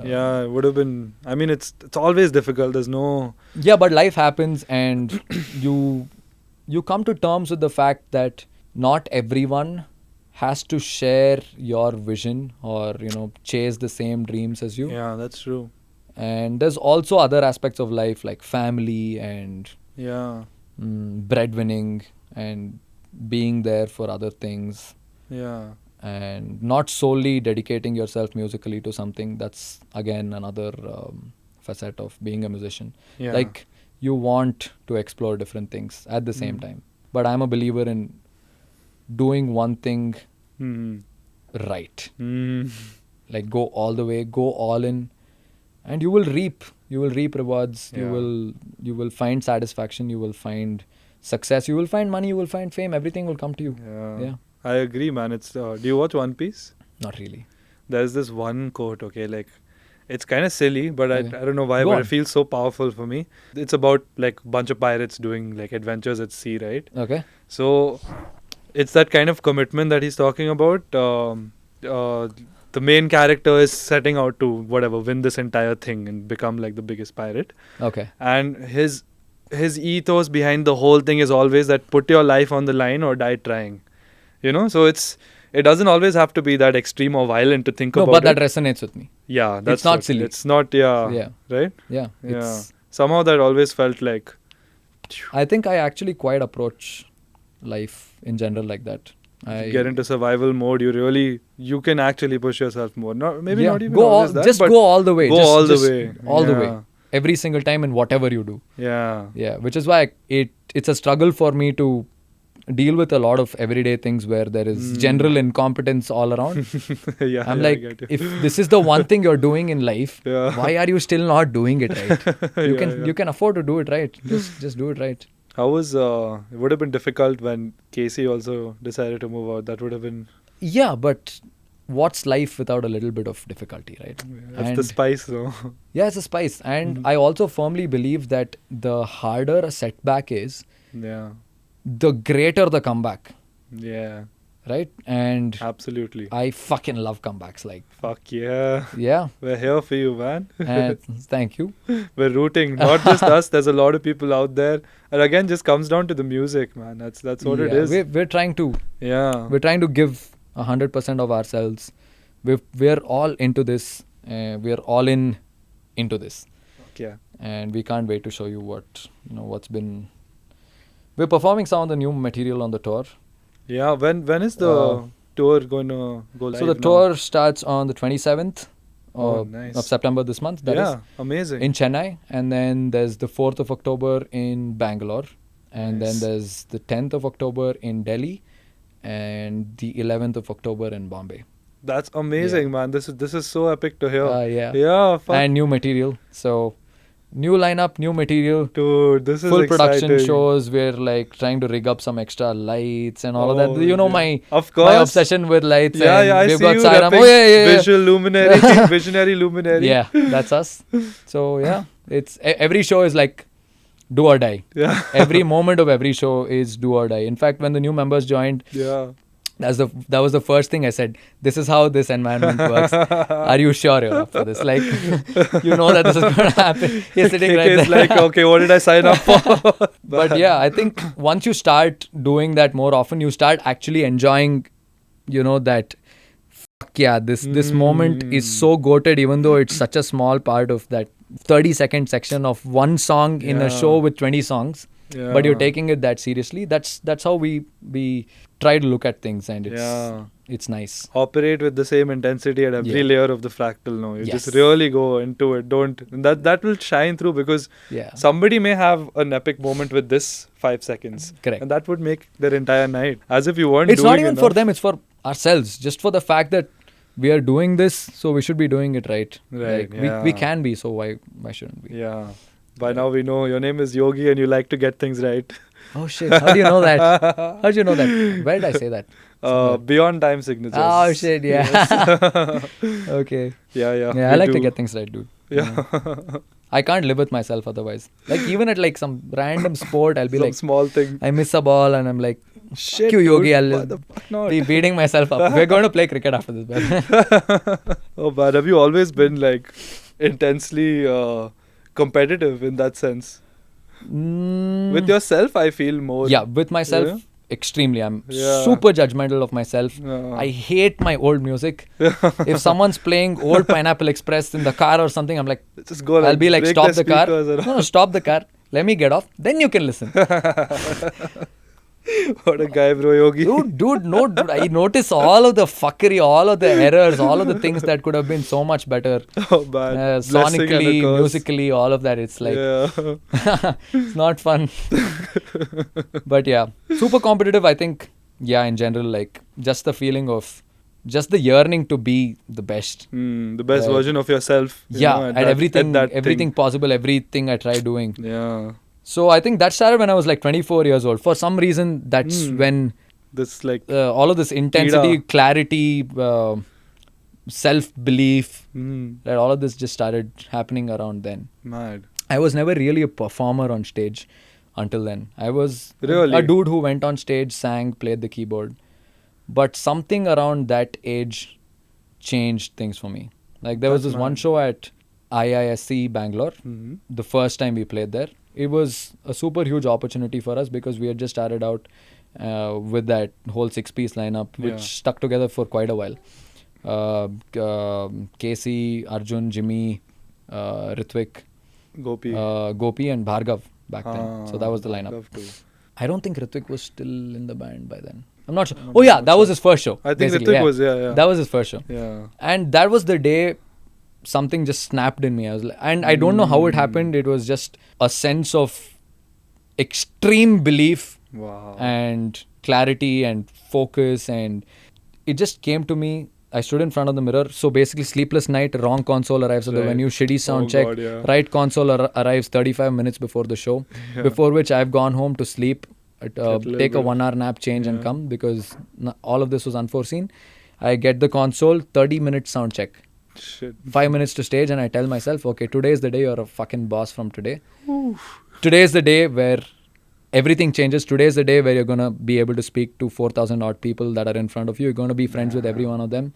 Yeah, it would have been. I mean, it's always difficult. There's no. Yeah, but life happens, and you come to terms with the fact that not everyone has to share your vision or chase the same dreams as you. Yeah, that's true. And there's also other aspects of life like family and Yeah. breadwinning and being there for other things, Yeah. and not solely dedicating yourself musically to something. That's again another facet of being a musician. Yeah. Like, you want to explore different things at the same time. But I'm a believer in doing one thing right. Like, go all the way, go all in, and you will reap rewards. Yeah. You will find satisfaction, you will find success, you will find money, you will find fame, everything will come to you. Yeah. I agree, man. It's do you watch One Piece? Not really. There's this one quote, okay, like it's kind of silly, but Okay. I don't know why, Go but on. it feels so powerful for me. It's about like a bunch of pirates doing like adventures at sea, right? Okay. So it's that kind of commitment that he's talking about. The main character is setting out to win this entire thing and become like the biggest pirate. Okay. And his ethos behind the whole thing is always that put your life on the line or die trying. So it doesn't always have to be that extreme or violent to think No, about but that it. resonates with me. Yeah, that's it's not what- silly. It's not, Yeah. right? Yeah. Yeah. Somehow that always felt like, I think I actually quite approach life in general like that. I get into survival mode. You can actually push yourself more. Not even go always that, just but go all the way. go Just- all the just way. all the way. Yeah. Every single time in whatever you do. Yeah. Yeah, which is why it's a struggle for me to deal with a lot of everyday things where there is general incompetence all around. Yeah. I'm I like, get you. if this is the one thing you're doing in life, Yeah. why are you still not doing it right? Yeah. You can afford to do it right. Just do it right. How was it would have been difficult when Casey also decided to move out. That would have been Yeah, but what's life without a little bit of difficulty, right? that's the spice though. Yeah, it's a spice. And I also firmly believe that the harder a setback is, Yeah. the greater the comeback, Yeah. right? And Absolutely. I fucking love comebacks. Like, Fuck yeah. yeah. We're here for you, man. Thank you. We're rooting. Not just us. There's a lot of people out there. And again, just comes down to the music, man. That's what it Yeah, is. We're trying to give 100% of ourselves. We're all into this. We're all into this. Yeah. And we can't wait to show you what's been. We're performing some of the new material on the tour. Yeah. When is the tour going to go live? So the tour starts on the 27th nice. of September this month. That is amazing. in Chennai. And then there's the 4th of October in Bangalore. And Nice. then there's the 10th of October in Delhi. And the 11th of October in Bombay. That's amazing, man. This is so epic to hear. Yeah. Yeah. Fuck. And new material. So new lineup, new material. Dude, this is Full production exciting. shows. We're like trying to rig up some extra lights and all of that. You know yeah. my Of course. my obsession with lights. Yeah, and yeah. I we've see got you Salim. repping Yeah. visual luminary, visionary luminary. Yeah, that's us. So yeah, it's every show is like do or die. Yeah. Every moment of every show is do or die. In fact, when the new members joined, Yeah. that was the first thing I said. This is how this environment works. Are you sure you're up for this? Like, you know that this is going to happen. You're sitting right It's there. like, okay, what did I sign up for? But yeah, I think once you start doing that more often, you start actually enjoying, that. Fuck yeah, this moment is so goated, even though it's such a small part of that 30-second section of one song in a Yeah. show with 20 songs. Yeah. But you're taking it that seriously. That's how we try to look at things, and it's nice. Operate with the same intensity at every Yeah. layer of the fractal. No, you Yes. just really go into it. Don't that will shine through because Yeah. somebody may have an epic moment with this 5 seconds. Correct. And that would make their entire night. As if you weren't It's doing not even for enough. them, it's for ourselves. Just for the fact that we are doing this, so we should be doing it right. Right, Like, yeah. we can be, so why shouldn't we? Yeah. By now we know your name is Yogi and you like to get things right. Oh shit, how do you know that? How do you know that? Where did I say that? Beyond time signatures. Oh shit, yeah. Yes. Okay. Yeah. Yeah, I we like to do. get things right, dude. Yeah. I can't live with myself otherwise. Like even at like some random sport, I'll be Some like, small thing. I miss a ball and I'm like, Shit. fuck you, Yogi, dude, why I'll the fuck not? be beating myself up. We're going to play cricket after this, man. Oh, but have you always been like intensely competitive in that sense? With yourself, I feel more. Yeah, with myself, Yeah? extremely. I'm Yeah. super judgmental of myself. Yeah. I hate my old music. If someone's playing old Pineapple Express in the car or something, I'm like, Just go. I'll be like, break stop the car. speakers around. No, stop the car. Let me get off. Then you can listen. What a guy, bro, Yogi. Dude, I notice all of the fuckery, all of the errors, all of the things that could have been so much better. Oh, man. Blessing and a Sonically, curse. musically, all of that. It's like, it's not fun. But yeah, super competitive, I think. Yeah, in general, like just the feeling of, just the yearning to be the best. The best version of yourself. At everything possible, everything I try doing. Yeah. So I think that started when I was like 24 years old. For some reason, that's when this like all of this intensity, clarity, self-belief, that all of this just started happening around then. Mad. I was never really a performer on stage until then. I was Really? a dude who went on stage, sang, played the keyboard. But something around that age changed things for me. Like there was this one show at IISc Bangalore, the first time we played there. It was a super huge opportunity for us because we had just started out with that whole 6-piece lineup, which stuck together for quite a while. Casey, Arjun, Jimmy, Ritwik, Gopi and Bhargav back then. So that was the lineup. I don't think Ritwik was still in the band by then. I'm not sure. Oh yeah, that was his first show. I think Ritwik was, That was his first show. Yeah. And that was the day something just snapped in me. I was like, and I don't know how it happened. It was just a sense of extreme belief and clarity and focus, and it just came to me. I stood in front of the mirror. So basically, sleepless night, wrong console arrives at the venue, shitty sound check. Right console arrives 35 minutes before the show, before which I've gone home to sleep, take a 1 hour nap, change and come, because all of this was unforeseen. I get the console, 30-minute sound check. Shit. 5 minutes to stage, and I tell myself, okay, today is the day, you're a fucking boss from today. Today is the day where everything changes. Today is the day where you're going to be able to speak to 4,000 odd people that are in front of you. You're going to be friends with every one of them.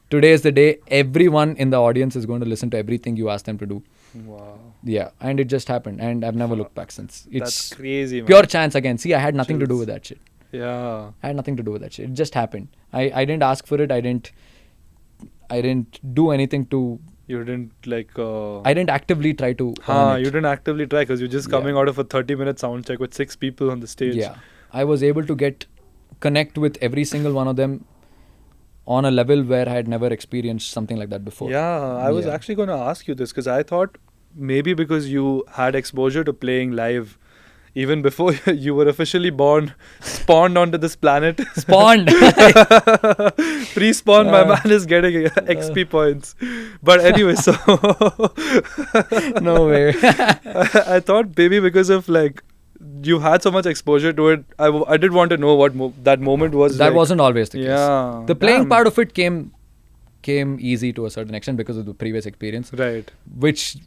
Today is the day everyone in the audience is going to listen to everything you ask them to do. Wow. Yeah, and it just happened, and I've never looked back since. It's That's crazy, man. Pure chance again. See, I had nothing to do with that shit. Yeah. I had nothing to do with that shit. It just happened. I didn't ask for it. I didn't do anything to... You didn't like... I didn't actively try to earn it. You didn't actively try because you're just coming out of a 30-minute sound check with 6 people on the stage. Yeah. I was able to connect with every single one of them on a level where I had never experienced something like that before. Yeah, I was actually going to ask you this because I thought maybe because you had exposure to playing live even before you were officially born, spawned onto this planet. Spawned! Pre-spawn, my man is getting XP points. But anyway, so... No way. I thought maybe because of like... You had so much exposure to it. I did want to know what that moment was. That wasn't always the case. Yeah. The playing part of it came easy to a certain extent because of the previous experience. Right. Which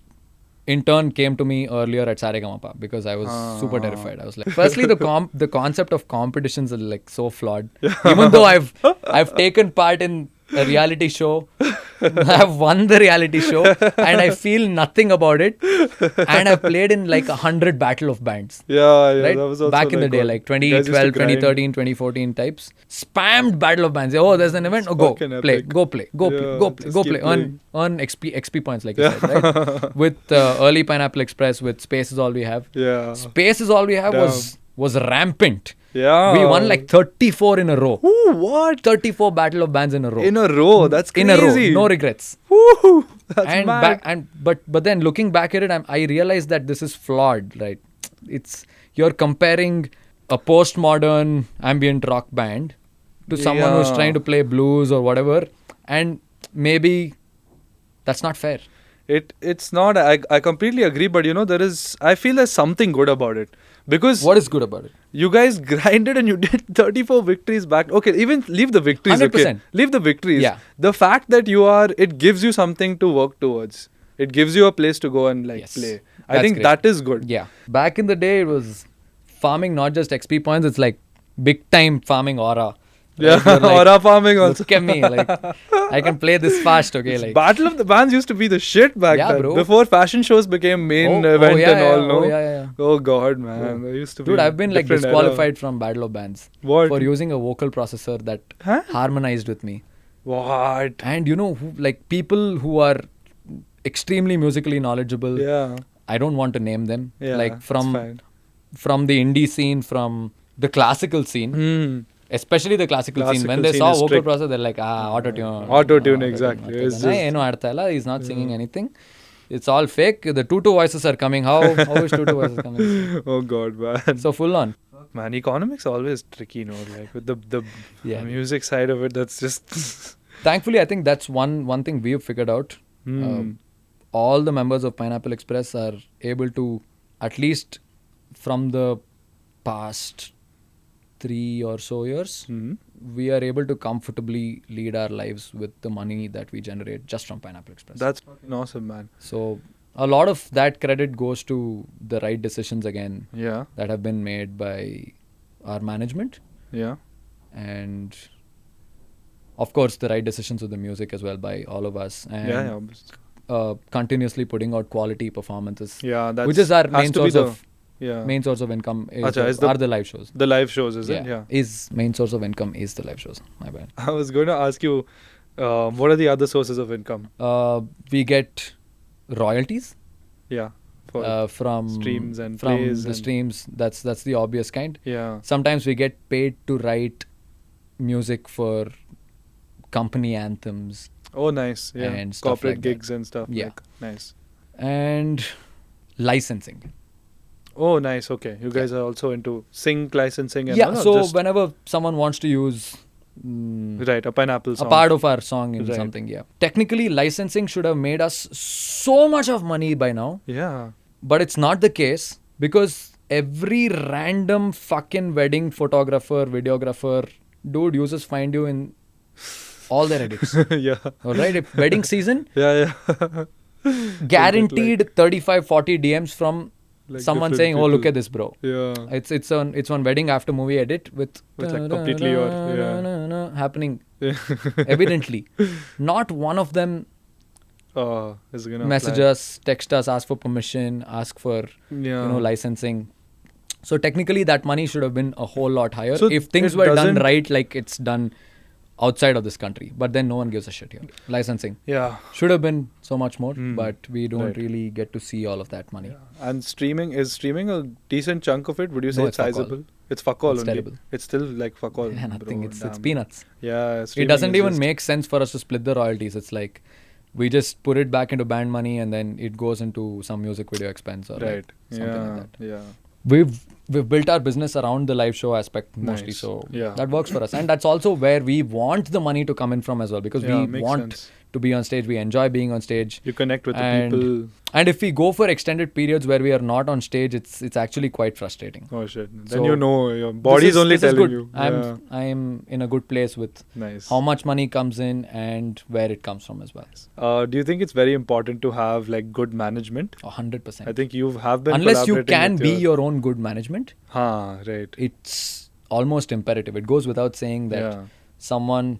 in turn came to me earlier at Saregamapa because I was super terrified. I was like, firstly, the concept of competitions are like so flawed. Even though I've taken part in a reality show, I've won the reality show, and I feel nothing about it. And I played in like 100 battle of bands. Yeah, right? That was also back in the day, like 2012, 2013, 2014 types. Spammed battle of bands. Oh, there's an event. Oh, go play. Earn XP points, like you said, right? With early Pineapple Express, with Space is All We Have. Yeah. Space is All We Have was rampant. Yeah. We won like 34 in a row. Ooh, what? 34 battle of bands in a row. In a row? That's crazy. In a row. No regrets. Woo, that's mad. But then looking back at it, I realized that this is flawed, right? You're comparing a postmodern ambient rock band to someone who's trying to play blues or whatever, and maybe that's not fair. It's not. I completely agree, but I feel there's something good about it. Because what is good about it? You guys grinded and you did 34 victories back. Okay, even leave the victories. 100%. Okay? Leave the victories. Yeah. The fact that it gives you something to work towards. It gives you a place to go and play. I think that is good. Yeah. Back in the day, it was farming not just XP points. It's like big time farming aura. Yeah, like, aura farming also. Look at me, like I can play this fast, okay? Like Battle of the Bands used to be the shit back then. Bro. Before fashion shows became main event and all, no? Oh, yeah. Oh God, man. There used to be. Dude, I've been like disqualified from Battle of Bands. What? For using a vocal processor that harmonized with me. What? And people who are extremely musically knowledgeable. Yeah. I don't want to name them. Yeah, like from the indie scene, from the classical scene, especially the classical scene, when they saw vocal process, they're like, auto-tune. Auto-tune, exactly. It's just... He's not singing anything. It's all fake. The two voices are coming. How is two voices coming? Oh God, man. So full on. Man, economics always tricky, like with the music side of it, that's just... Thankfully, I think that's one thing we've figured out. All the members of Pineapple Express are able to, at least from the past 3 or so years, we are able to comfortably lead our lives with the money that we generate just from Pineapple Express. That's awesome, man. So a lot of that credit goes to the right decisions again that have been made by our management. Yeah. And of course the right decisions with the music as well by all of us. And continuously putting out quality performances. Yeah, that's... Which is our main source of income are the live shows. The live shows, is it? Yeah. Main source of income is the live shows. My bad. I was going to ask you, what are the other sources of income? We get royalties. Yeah. From streams and from plays the streams. That's the obvious kind. Yeah. Sometimes we get paid to write music for company anthems. Oh, nice. Yeah. And corporate like gigs that. and stuff. Yeah. Nice. And licensing. Oh, nice. Okay. You guys are also into sync licensing and whenever someone wants to use a Pineapple song, a part of our song in something, technically licensing should have made us so much of money by now. Yeah. But it's not the case, because every random fucking wedding photographer, videographer, dude uses Find You in all their edits. Yeah. Alright, if wedding season, guaranteed 35-40 DMs from someone saying, people. Oh, look at this, bro. Yeah. It's one wedding after movie edit with like completely happening. Evidently. Not one of them is gonna message us, text us, ask for permission, ask for licensing. So technically that money should have been a whole lot higher if things were done right, like it's done outside of this country. But then no one gives a shit here. Licensing. Yeah. Should have been so much more, but we don't really get to see all of that money. Yeah. And streaming a decent chunk of it? Would you say it's sizable? It's fuck all only. Terrible. It's still like fuck all. Yeah, nothing. It's peanuts. Yeah. It doesn't even make sense for us to split the royalties. It's like we just put it back into band money and then it goes into some music video expense or like something like that. Yeah. We've built our business around the live show aspect mostly, so that works for us. And that's also where we want the money to come in from as well, because we want to be on stage. We enjoy being on stage. You connect with the people. And if we go for extended periods where we are not on stage, it's actually quite frustrating. Oh shit! Then your body's only telling you. I am in a good place with how much money comes in and where it comes from as well. Do you think it's very important to have like good management? 100%. I think you have been. Unless you can be your own good management. Right. It's almost imperative. It goes without saying that someone,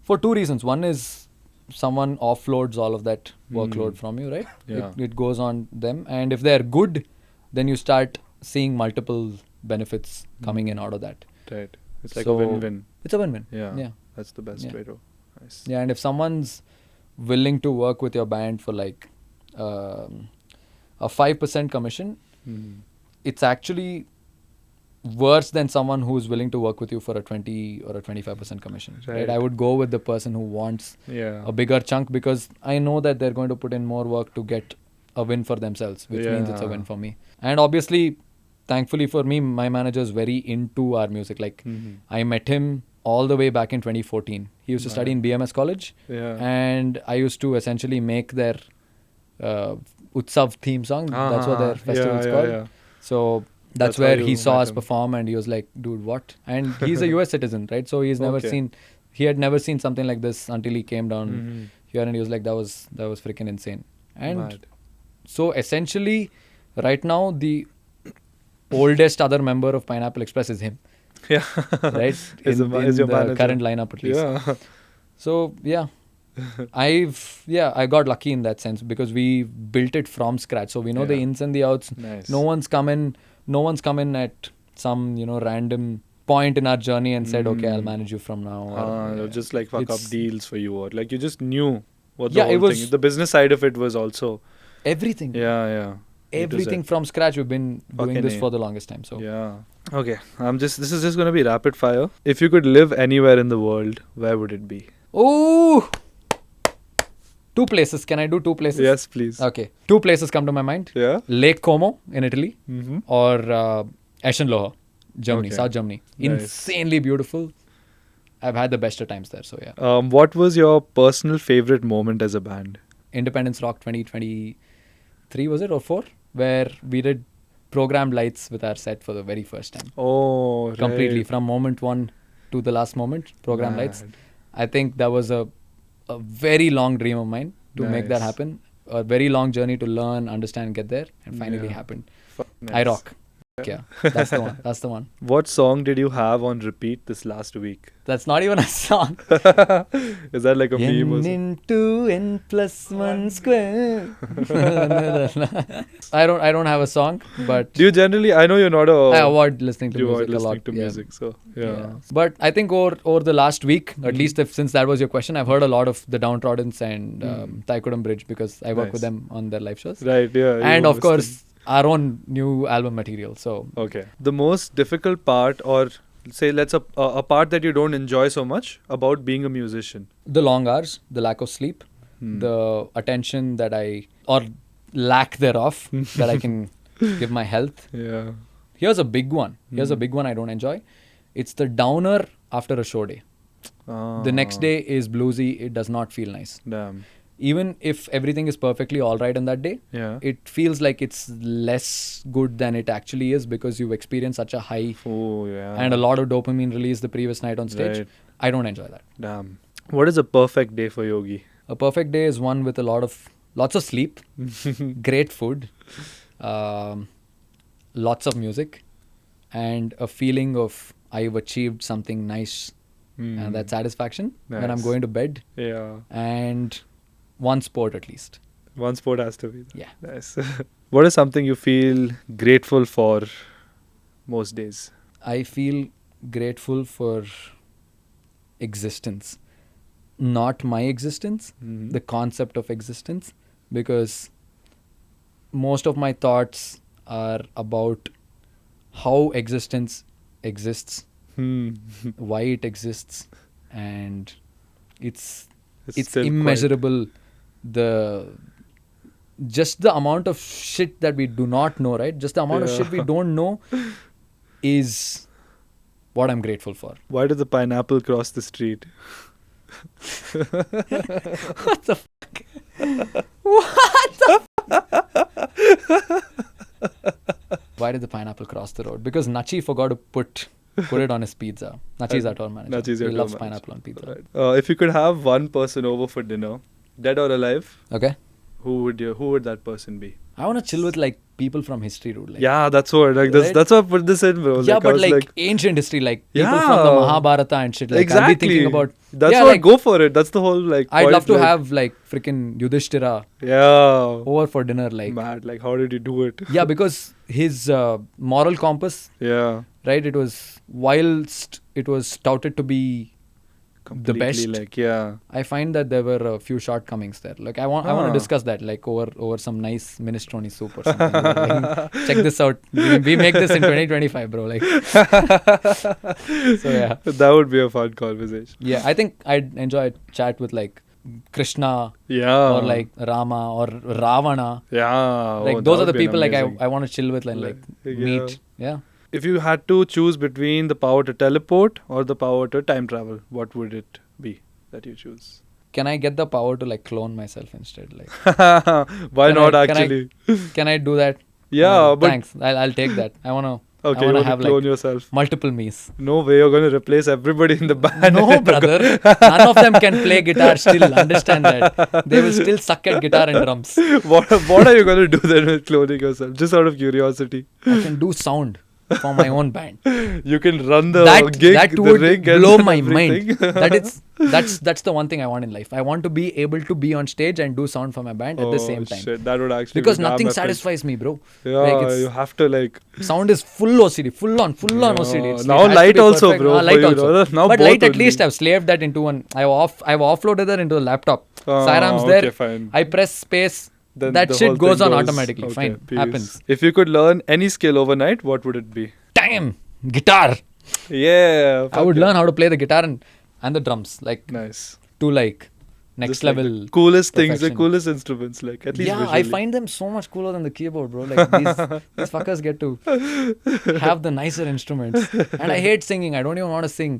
for two reasons. One is someone offloads all of that workload from you, right? Yeah. It goes on them. And if they're good, then you start seeing multiple benefits coming in out of that. Right. It's like a win-win. It's a win-win. Yeah. That's the best way to. Nice. Yeah, and if someone's willing to work with your band for like a 5% commission, it's actually worse than someone who's willing to work with you for a 20 or a 25% commission. Right? I would go with the person who wants a bigger chunk, because I know that they're going to put in more work to get a win for themselves, which means it's a win for me. And obviously, thankfully for me, my manager is very into our music. Like I met him all the way back in 2014. He used to study in BMS college, and I used to essentially make their Utsav theme song. That's what their festival is called. Yeah. So that's where he saw us perform, and he was like, dude, what? And he's a US citizen, right? So he's never he had never seen something like this until he came down here, and he was like, that was freaking insane. And so essentially, right now, the oldest other member of Pineapple Express is him. Yeah. Right? Is the manager. Current lineup at least. Yeah. So, I got lucky in that sense, because we built it from scratch. So we know the ins and the outs. Nice. No one's come in at some, random point in our journey and said, okay, I'll manage you from now. Or just like fuck up deals for you, or like you just knew what the whole thing. The business side of it was also everything. Yeah. everything from scratch. We've been doing Fucking this A. for the longest time. So Yeah. Okay. This is just gonna be rapid fire. If you could live anywhere in the world, where would it be? Ooh, 2 places. Can I do 2 places? Yes, please. Okay. 2 places come to my mind. Yeah. Lake Como in Italy Mm-hmm. or Eschenlohe, Germany, Okay. South Germany. Nice. Insanely beautiful. I've had the best of times there. So yeah. What was your personal favorite moment as a band? Independence Rock 2023 was it or 4? Where we did programmed lights with our set for the very first time. Oh, right. Completely from moment 1 to the last moment. Programmed lights. Mad. I think that was a very long dream of mine to make that Nice. happen. A very long journey to learn, understand, get there, and finally Yeah. happened. Nice. I rock. Yeah, that's the one. That's the one. What song did you have on repeat this last week? That's not even a song. Is that like a meme or N something? into n plus 1 square. I don't have a song, but Do you generally? I know you're not a. I avoid listening to you music avoid a listening lot. to yeah. music, so yeah. But I think over the last week, at least since that was your question, I've heard a lot of the Downtrodden's and Thaikudam Bridge because I work with Nice. them on their live shows. Right. Yeah. And you of listed- course, our own new album material. So Okay. The most difficult part, or say, let's a part that you don't enjoy so much about being a musician. the long hours, the lack of sleep, the attention that or lack thereof that I can give my health. Yeah. Here's a big one. Here's a big one I don't enjoy. It's the downer after a show day. The next day is bluesy. It does not feel nice. Damn. Even if everything is perfectly all right on that day, Yeah. it feels like it's less good than it actually is because you've experienced such a high Oh yeah. and a lot of dopamine release the previous night on stage. Right. I don't enjoy that. Damn. What is a perfect day for Yogi? A perfect day is one with lots of sleep, great food, lots of music, and a feeling of I've achieved something nice and that satisfaction when I'm Nice. going to bed, Yeah. and one sport at least. One sport has to be. Yeah. Nice. What is something you feel grateful for most days? I feel grateful for existence. Not my existence, the concept of existence, because most of my thoughts are about how existence exists, why it exists, and it's still immeasurable. Just the amount of shit that we do not know, right? Just the amount of shit we don't know is what I'm grateful for. Why did the pineapple cross the street? What the fuck? What the Why did the pineapple cross the road? Because Nachi forgot to put it on his pizza. Nachi's our tour manager. Nachi's your He tour loves manager. pineapple on pizza. Right. If you could have one person over for dinner, dead or alive, Okay. who would that person be? I want to chill with like people from history, dude. Like, Yeah, that's what. Like Right? that's what I put this in, bro. yeah, I but was like ancient history, like people Yeah. from the Mahabharata and shit. Like, I'll exactly. be thinking about. That's yeah, what. like, Go for it. That's the whole like. I'd point, love to like, have like freaking Yudhishthira Yeah. over for dinner. Like, Mad. Like, how did you do it? yeah, because his moral compass, Yeah. right? It was whilst it was touted to be Completely, best. Like, yeah. I find that there were a few shortcomings there. Like I want to discuss that like over some nice minestrone soup or something. Like, check this out. We make this in 2025, bro. Like so yeah. That would be a fun conversation. Yeah, I think I'd enjoy a chat with like Krishna Yeah. or like Rama or Ravana. Yeah. Like oh, those that are the would be people like amazing. I want to chill with and like Yeah. meet. Yeah. If you had to choose between the power to teleport or the power to time travel, what would it be that you choose? Can I get the power to like clone myself instead? Like Why Can not I- can I- actually? can I do that? Yeah, but thanks. I'll take that. I wanna okay, I you wanna want to have clone like yourself. multiple me's. No way, you're going to replace everybody in the band. No, brother. None of them can play guitar still. Understand that. They will still suck at guitar and drums. What are you going to do then with cloning yourself? Just out of curiosity. I can do sound for my own band. You can run the gig, that the would rig and blow my mind. everything. That's the one thing I want in life. I want to be able to be on stage and do sound for my band at the same time. Shit, that would actually Because be damn nothing epic. satisfies me, bro. Yeah, Like, it's- you have to like. Sound is full OCD, full on OCD. It's, Now it has to light be also, perfect. bro, for Light you, also. no? Now But both light at only. least I've slaved that into one. I've offloaded that into a laptop. Ah, Siram's okay, there. fine. I press space. then that the shit whole goes thing on automatically. Okay, Fine, peace. happens. If you could learn any skill overnight, what would it be? Damn, guitar. Yeah. I would learn how to play the guitar and the drums, like Nice. to like next Just like level. the coolest things, the perfection. coolest instruments, like at least Yeah, visually. I find them so much cooler than the keyboard, bro. Like these fuckers get to have the nicer instruments. And I hate singing. I don't even want to sing.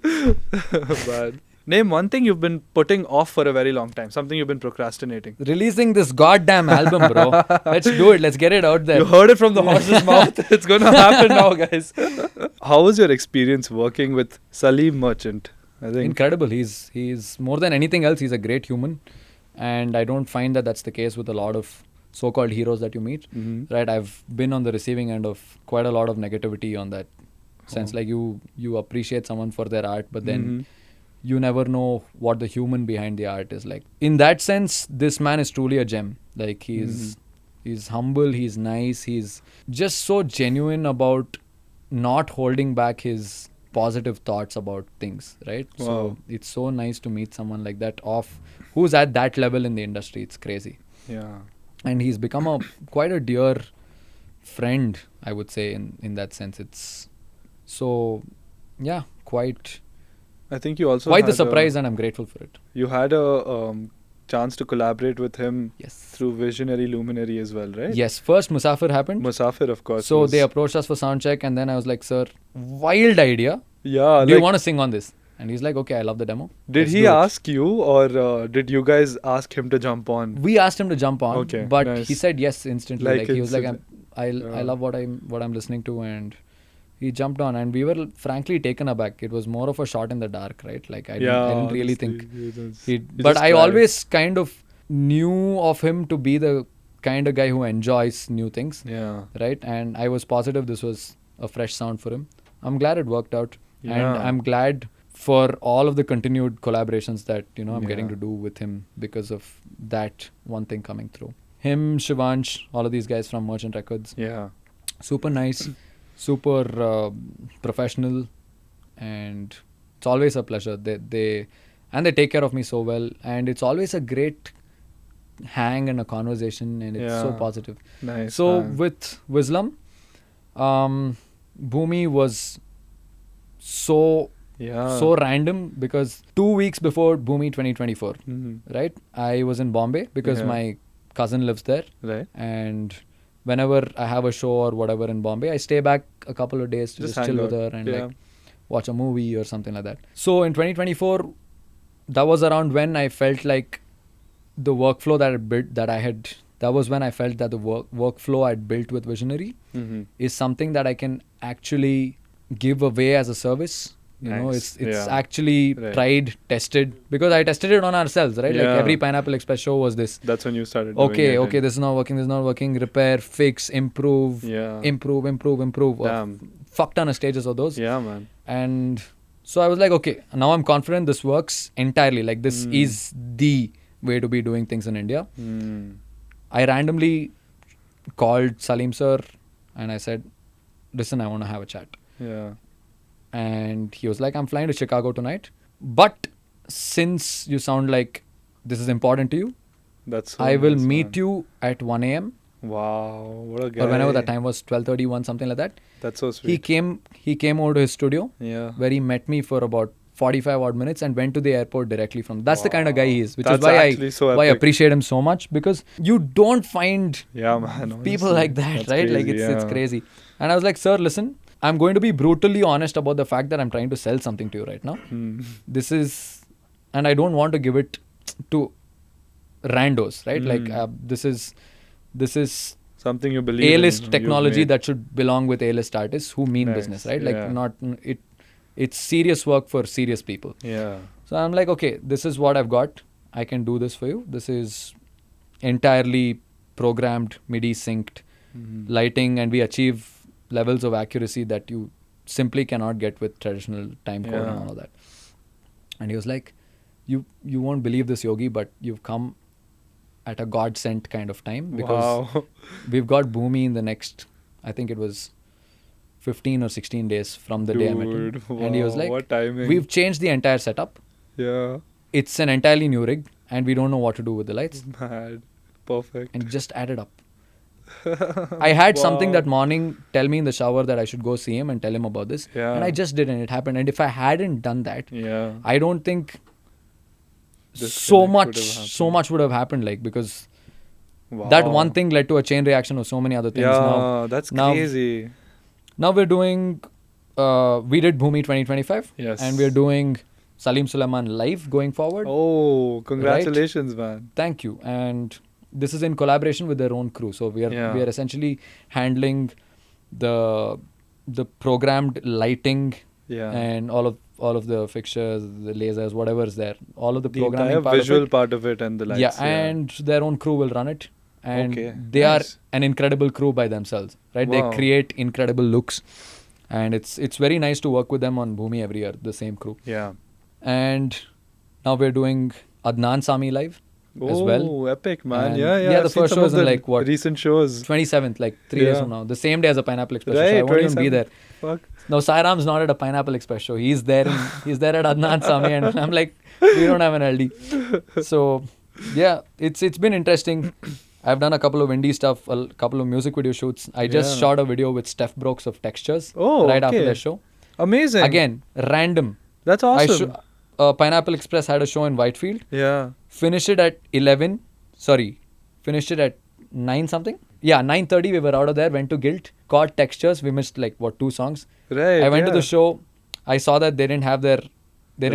Bad. Name one thing you've been putting off for a very long time. Something you've been procrastinating. Releasing this goddamn album, bro. Let's do it. Let's get it out there. You heard it from the horse's mouth. It's going to happen now, guys. How was your experience working with Salim Merchant? I think Incredible. He's more than anything else, he's a great human. And I don't find that that's the case with a lot of so-called heroes that you meet. Mhm. Right? I've been on the receiving end of quite a lot of negativity on that sense. Oh. Like you appreciate someone for their art, but then Mhm. you never know what the human behind the art is like. In that sense, this man is truly a gem. Like he's humble, he's nice, he's just so genuine about not holding back his positive thoughts about things, right? Wow. So it's so nice to meet someone like that who's at that level in the industry. It's crazy. Yeah. And he's become quite a dear friend, I would say, in that sense. It's so yeah, quite I think you also the had surprise, and I'm grateful for it. you had a chance to collaborate with him Yes. through Visionary Luminary as well, right? Yes, first Musafir happened. Musafir, of course. So was- they approached us for sound check, and then I was like, "Sir, wild idea. Yeah. Do you like, want to sing on this?" And he's like, "Okay, I love the demo." did Let's he do it." ask you, or did you guys ask him to jump on? We asked him to jump on, Okay, but nice. he said yes instantly. Like Like he was like, instant- "I Yeah. love what I'm listening to," and he jumped on, and we were frankly taken aback. It was more of a shot in the dark, right? Like I didn't really think honestly, he. But I always kind of knew of him to be the kind of guy who enjoys new things, Yeah. right? And I was positive this was a fresh sound for him. I'm glad it worked out, and Yeah. I'm glad for all of the continued collaborations that I'm getting Yeah. to do with him because of that one thing coming through. Him, Shivansh, all of these guys from Merchant Records, Yeah. super nice, super professional, and it's always a pleasure. They take care of me so well, and it's always a great hang and a conversation, and it's so Yeah. positive. Nice. So man. with VISLUM, Bhumi was so random because 2 weeks before Bhumi 2024, Mhm. right? I was in Bombay because Yeah. my cousin lives there, Right. and whenever I have a show or whatever in Bombay, I stay back a couple of days to Just just hang chill with out. her and Yeah. like watch a movie or something like that. So in 2024, that was around when I felt like the workflow that I built, that was when I felt that the workflow I'd built with Visionary Mhm. is something that I can actually give away as a service. Nice. It's Yeah. actually Right. tried, tested, because I tested it on ourselves, right? Like Yeah. every Pineapple Express show was this. That's when you started doing Okay, it. this is not working, repair, fix, improve, Yeah. improve. Damn. Fuck ton of stages of those. Yeah, man. And so I was like, okay, now I'm confident this works entirely. Like this is the way to be doing things in India. Mm. I randomly called Salim sir and I said, listen, I want to have a chat. Yeah. And he was like, I'm flying to Chicago tonight, but since you sound like this is important to you, That's so I will nice, meet man. you at 1 a.m. Wow, what a guy. or whenever that time was, 12:31, something like that. That's so sweet. He came over to his studio Yeah. where he met me for about 45 odd minutes and went to the airport directly from. That's the kind of guy he is, which That's is why actually so I epic. appreciate him so much, because you don't find Yeah, man. people honestly. like that, That's right? Like crazy, it's yeah. crazy. And I was like, sir, listen, I'm going to be brutally honest about the fact that I'm trying to sell something to you right now. Hmm. This is, and I don't want to give it to randos, right? Like this is Something you believe in. A-list you've technology made. that should belong with A-list artists who mean Nice, business, right? Like yeah. it's serious work for serious people. Yeah. So I'm like, okay, this is what I've got. I can do this for you. This is entirely programmed, MIDI synced, lighting, and we achieve levels of accuracy that you simply cannot get with traditional time code and Yeah. all of that. And he was like, you won't believe this, Yogi, but you've come at a God-sent kind of time, because Wow. we've got Bhumi in the next, I think it was 15 or 16 days from the day I met him. Dude, And he was wow, like, what timing. we've changed the entire setup. Yeah. It's an entirely new rig and we don't know what to do with the lights. Mad. Perfect. and just added up. I had something Wow. that morning tell me in the shower that I should go see him and tell him about this. Yeah. And I just did, and it happened. And if I hadn't done that, Yeah. I don't think This so connect would have happened. much would have happened. Like, because Wow. that one thing led to a chain reaction of so many other things. Yeah, that's now- crazy. Now we're doing, we did Bhumi 2025. Yes. And we're doing Salim Sulaiman live going forward. Oh, congratulations, man. Thank you. And this is in collaboration with their own crew. So we Yeah. are essentially handling the programmed lighting Yeah. and all of the fixtures, the lasers, whatever is there, all of the The programming entire part visual of it. part of it and the lights. Yeah, and their own crew will run it. And Okay, they are nice. an incredible crew by themselves, right? Wow. They create incredible looks, and it's very nice to work with them on Bhumi every year, the same crew. Yeah. And now we're doing Adnan Sami live as well. Oh, epic, man. And Yeah. yeah, the I've seen first some show of is in, the like, what? recent shows. 27th, like 3 days Yeah. from now. The same day as a Pineapple Express show. Right, So I won't even be 27th. there. Fuck. No, Sairam's not at a Pineapple Express show. He's there at Adnan Sami, and I'm like, we don't have an LD. So yeah, it's been interesting. I've done a couple of indie stuff, a couple of music video shoots. I just Yeah. shot a video with Stef Broks of Textures Oh, right after okay. the show. Amazing. Again, random. That's awesome. Pineapple Express had a show in Whitefield. Yeah. Finished it at 11. Sorry, finished it at 9 something. Yeah, 9:30 we were out of there, went to Guilt, caught Textures. We missed 2 songs. Right. I went to yeah. the show. I saw that they didn't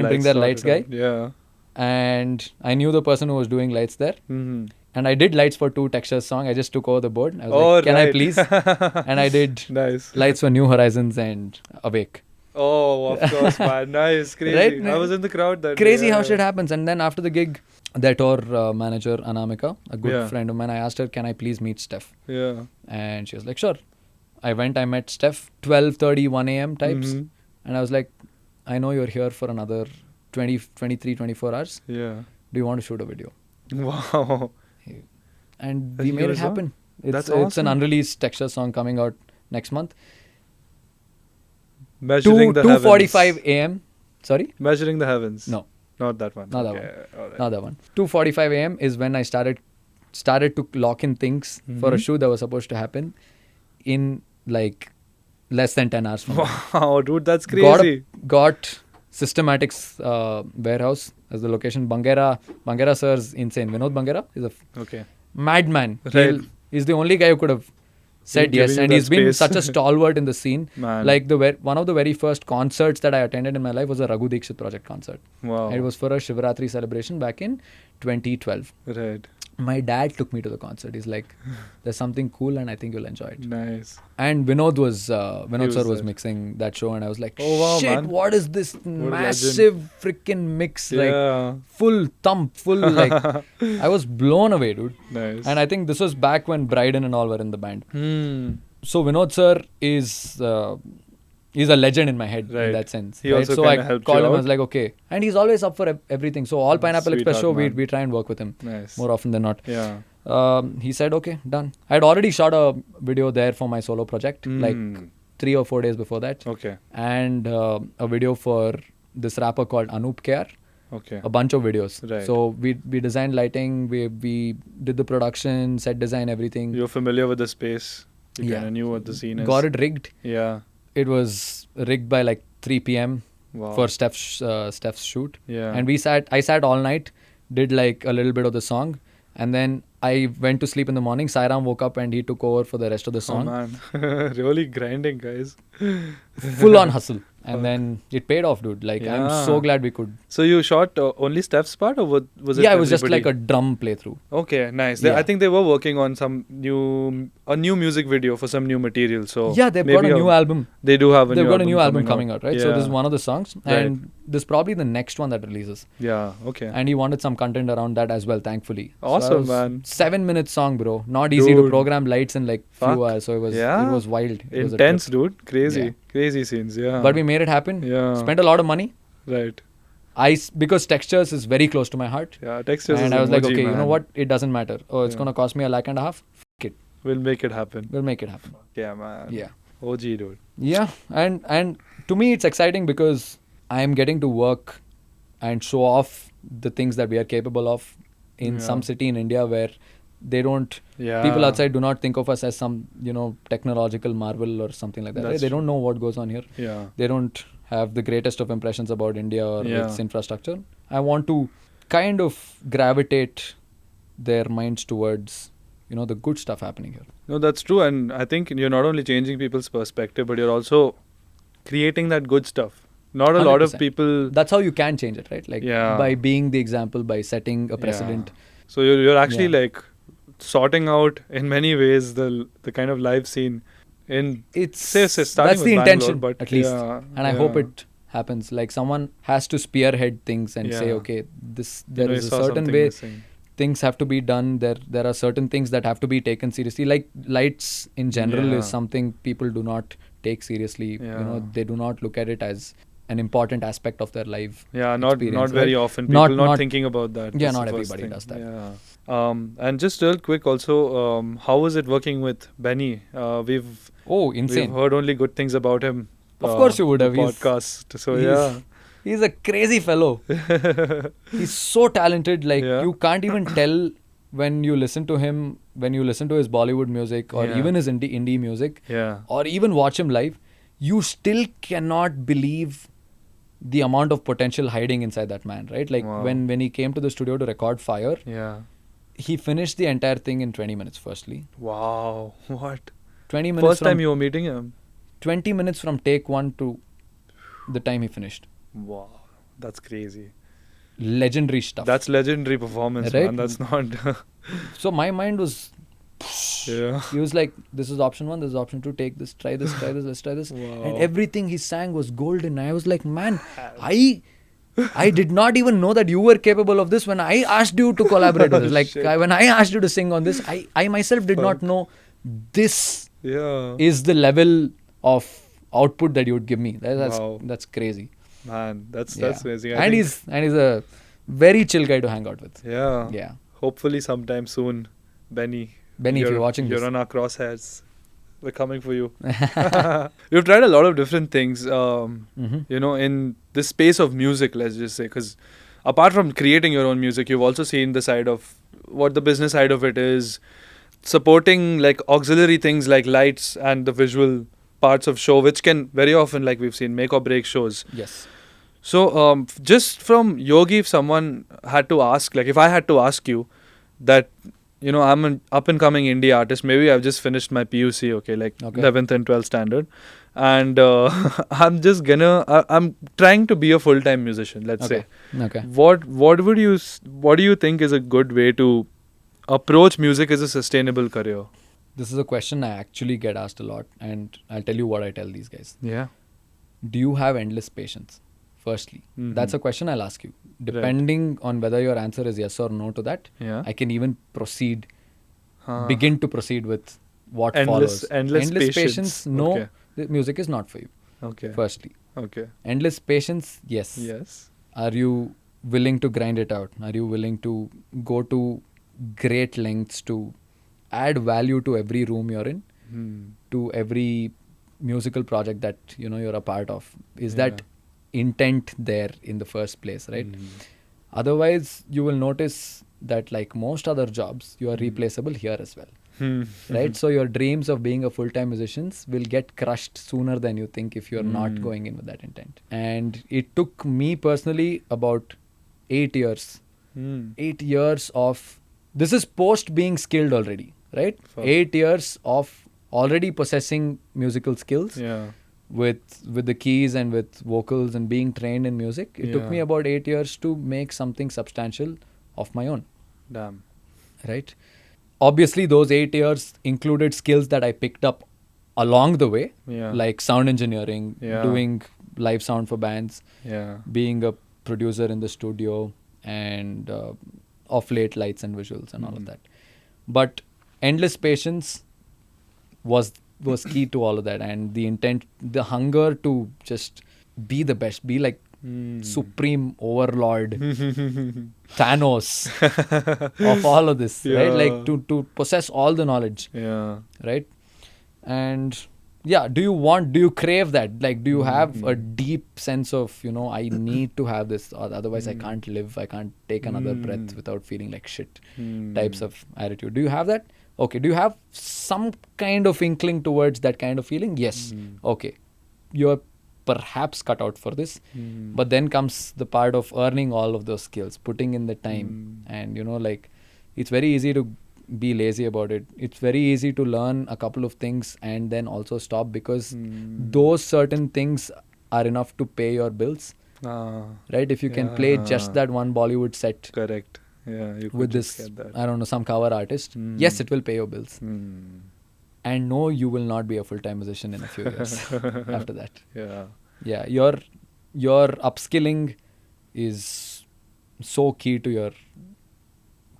bring their lights guy. sorted out. And I knew the person who was doing lights there. Yeah. Mm-hmm. And I did lights for 2 Textures song. I just took over the board. I was Oh, like, can I right. please? And I did Nice. lights for New Horizons and Awake. Oh, of course, man. Nice. Crazy. Right? I was in the crowd that Crazy day. how Yeah. shit happens. And then after the gig, their tour manager, Anamika, a good Yeah. friend of mine, I asked her, can I please meet Steph? Yeah. And she was like, sure. I went, I met Steph, 12:30, 1 a.m. types. Mhm. And I was like, I know you're here for another 23, 24 hours. Yeah. Do you want to shoot a video? Wow. And That we you made it guys are? happen. That's It's an awesome. unreleased Texture song coming out next month. Measuring the 2:45 heavens. a.m. Sorry? Measuring the heavens. No, Not that one. Not that Okay, all right. not that one. 2:45 a.m. is when I started to lock in things for a Mhm. shoot that was supposed to happen in less than 10 hours from now. Wow, dude, that's crazy. Got Systematics warehouse as the location. Bangera sir's insane. Vinod Bangera is a Okay. madman. Right. He's the only guy who could have said Giving yes, you and that he's been space. such a stalwart in the scene. Man. Like one of the very first concerts that I attended in my life was a Raghu Dikshit project concert. Wow. And it was for a Shivratri celebration back in 2012. Right. My dad took me to the concert. He's like, "There's something cool, and I think you'll enjoy it." Nice. And Vinod sir was there. mixing that show, and I was like, Oh, wow, "Shit, man. what is this a massive freaking mix? Like Yeah. full thump, full like." I was blown away, dude. Nice. And I think this was back when Bryden and all were in the band. So Vinod sir is a legend in my head Right. in that sense. He right? also So kinda I helped called you him. I out? was like, okay, and he's always up for everything. So all Pineapple Express show, Sweetheart, man. we try and work with him Nice. more often than not. Yeah. He said, okay, done. I'd already shot a video there for my solo project, like 3 or 4 days before that, Okay. and a video for this rapper called Anup KR. Okay. A bunch of videos. Right. So we designed lighting, we did the production, set design, everything. You're familiar with the space. You Yeah. kind of knew what the scene is. Got it rigged. Yeah. It was rigged by like 3 p.m. Wow. for Steph's shoot. Yeah. And I sat all night, did like a little bit of the song, and then I went to sleep in the morning. Sairam woke up and he took over for the rest of the Oh, song. man. Really grinding, guys. Full on hustle. And then it paid off, dude. Like, I'm Yeah. so glad we could. So you shot only Steph's part, or was it? Yeah, it was just everybody? like a drum playthrough. Okay, nice. Yeah. I think they were working on some new music video for some new material. So Yeah, they've got a maybe new album. They do have a They've new got a new album coming out, right? So Yeah. this is one of the songs. Right. And this is probably the next one that releases. Yeah. Okay. And he wanted some content around that as well, thankfully. Awesome, man. 7-minute song, bro. Not easy to Dude. program lights in like Fuck. few hours. So it was wild. It was a Intense, trip. dude. Crazy. Yeah. Crazy scenes. Yeah. But we made it happen. Yeah. Spent a lot of money. Right. Because Textures is very close to my heart. Yeah. Textures. And is I was like, emoji, okay, you know man. what? It doesn't matter. Oh, it's Yeah. going to cost me $1.5 lakh. F it. We'll make it happen. We'll make it happen. Yeah, man. Yeah. OG, dude. Yeah. And to me, it's exciting because I am getting to work and show off the things that we are capable of in Yeah. some city in India where they don't. Yeah. People outside do not think of us as some, technological marvel or something like that. That's Right? They true. don't know what goes on here. Yeah. They don't have the greatest of impressions about India or Yeah. its infrastructure. I want to kind of gravitate their minds towards, the good stuff happening here. No, that's true. And I think you're not only changing people's perspective, but you're also creating that good stuff. Not a lot of 100%. people. That's how you can change it, right? Like Yeah. by being the example, by setting a precedent. So you're actually Yeah. like sorting out in many ways the kind of live scene in It's say starting that's with the Bangalore, intention, but at least. yeah, And I hope it happens. Like someone has to spearhead things and say, Yeah. okay, there you is a saw certain something way missing. things have to be done. There are certain things that have to be taken seriously. Like lights in general Yeah. is something people do not take seriously. Yeah. They do not look at it as an important aspect of their life. Yeah, not experience, very right? often. People Not- not not- thinking about that. Yeah, That's not the first everybody thing. does that. Yeah. And just real quick also, how was it working with Benny? We've Insane. heard only good things about him. Of course you would have. the podcast. So he's- He's a crazy fellow. He's so talented. Like Yeah. you can't even tell when you listen to him, when you listen to his Bollywood music or Yeah. even his indie music, yeah. or even watch him live, you still cannot believe the amount of potential hiding inside that man, right? Like Wow. when he came to the studio to record Fire, Yeah. he finished the entire thing in 20 minutes firstly. Wow. What? 20 minutes First from time you were meeting him? 20 minutes from take 1 to the time he finished. Wow. That's crazy. Legendary stuff. That's legendary performance, Right? man. That's not. So my mind was yeah. he was like, this is option 1, this is option 2, take this, try this, let's try this. Wow. And everything he sang was golden. I was like, man, I did not even know that you were capable of this when I asked you to collaborate with this. Like Shit. when I asked you to sing on this, I myself did not Fuck. know this Yeah. is the level of output that you would give me. Wow. That's crazy. Man, that's Yeah. amazing. And he's a very chill guy to hang out with. Yeah. Yeah. Hopefully sometime soon, Benny. Benny, if you're watching you're this. on our crosshairs. We're coming for you. You've tried a lot of different things, Mhm. in the space of music, let's just say. Because apart from creating your own music, you've also seen the side of what the business side of it is, supporting like auxiliary things like lights and the visual parts of show, which can very often, like we've seen, make or break shows. Yes. So, just from Yogi, if someone had to ask, like if I had to ask you that, I'm an up and coming indie artist, maybe I've just finished my PUC, okay, like Okay. 11th and 12th standard. And I'm trying to be a full-time musician, let's say. Okay. What do you think is a good way to approach music as a sustainable career? This is a question I actually get asked a lot, and I'll tell you what I tell these guys. Yeah. Do you have endless patience? Firstly, Mhm. that's a question I'll ask you. Depending on whether your answer is yes or no to that, Yeah. I can even proceed, Huh. begin to proceed with what Endless- follows. endless patience. No, Okay. the music is not for you. Okay. Firstly, Okay. endless patience, yes. Yes. Are you willing to grind it out? Are you willing to go to great lengths to add value to every room you're in, to every musical project that you're a part of? Is that intent there in the first place, right? Otherwise, you will notice that like most other jobs, you are replaceable here as well. Right? So your dreams of being a full-time musician will get crushed sooner than you think if you're not going in with that intent. And it took me personally about 8 years. 8 years of... This is post being skilled already, right? Fuck. 8 years of already possessing musical skills Yeah. with the keys and with vocals and being trained in music. It took Yeah. me about 8 years to make something substantial of my own, Damn. right? Obviously, those 8 years included skills that I picked up along the way, Yeah. like sound engineering, Yeah. doing live sound for bands, Yeah. being a producer in the studio, and of late lights and visuals and all of that. But endless patience was key to all of that, and the intent, the hunger to just be the best, be like supreme overlord Thanos of all of this, right? Yeah. Like to possess all the knowledge, Yeah. right? And do you crave that? Like, do you have a deep sense of, I need to have this, or otherwise I can't live, I can't take another breath without feeling like shit types of attitude? Do you have that? Okay. Do you have some kind of inkling towards that kind of feeling? Yes. Okay. You're perhaps cut out for this. But then comes the part of earning all of those skills, putting in the time. And, like, it's very easy to be lazy about it. It's very easy to learn a couple of things and then also stop, because those certain things are enough to pay your bills. Right? If you can play just that one Bollywood set. Correct. Yeah, you could with just this, get that. I don't know, some cover artist. Yes, it will pay your bills. And no, you will not be a full-time musician in a few years after that. Yeah, your upskilling is so key to your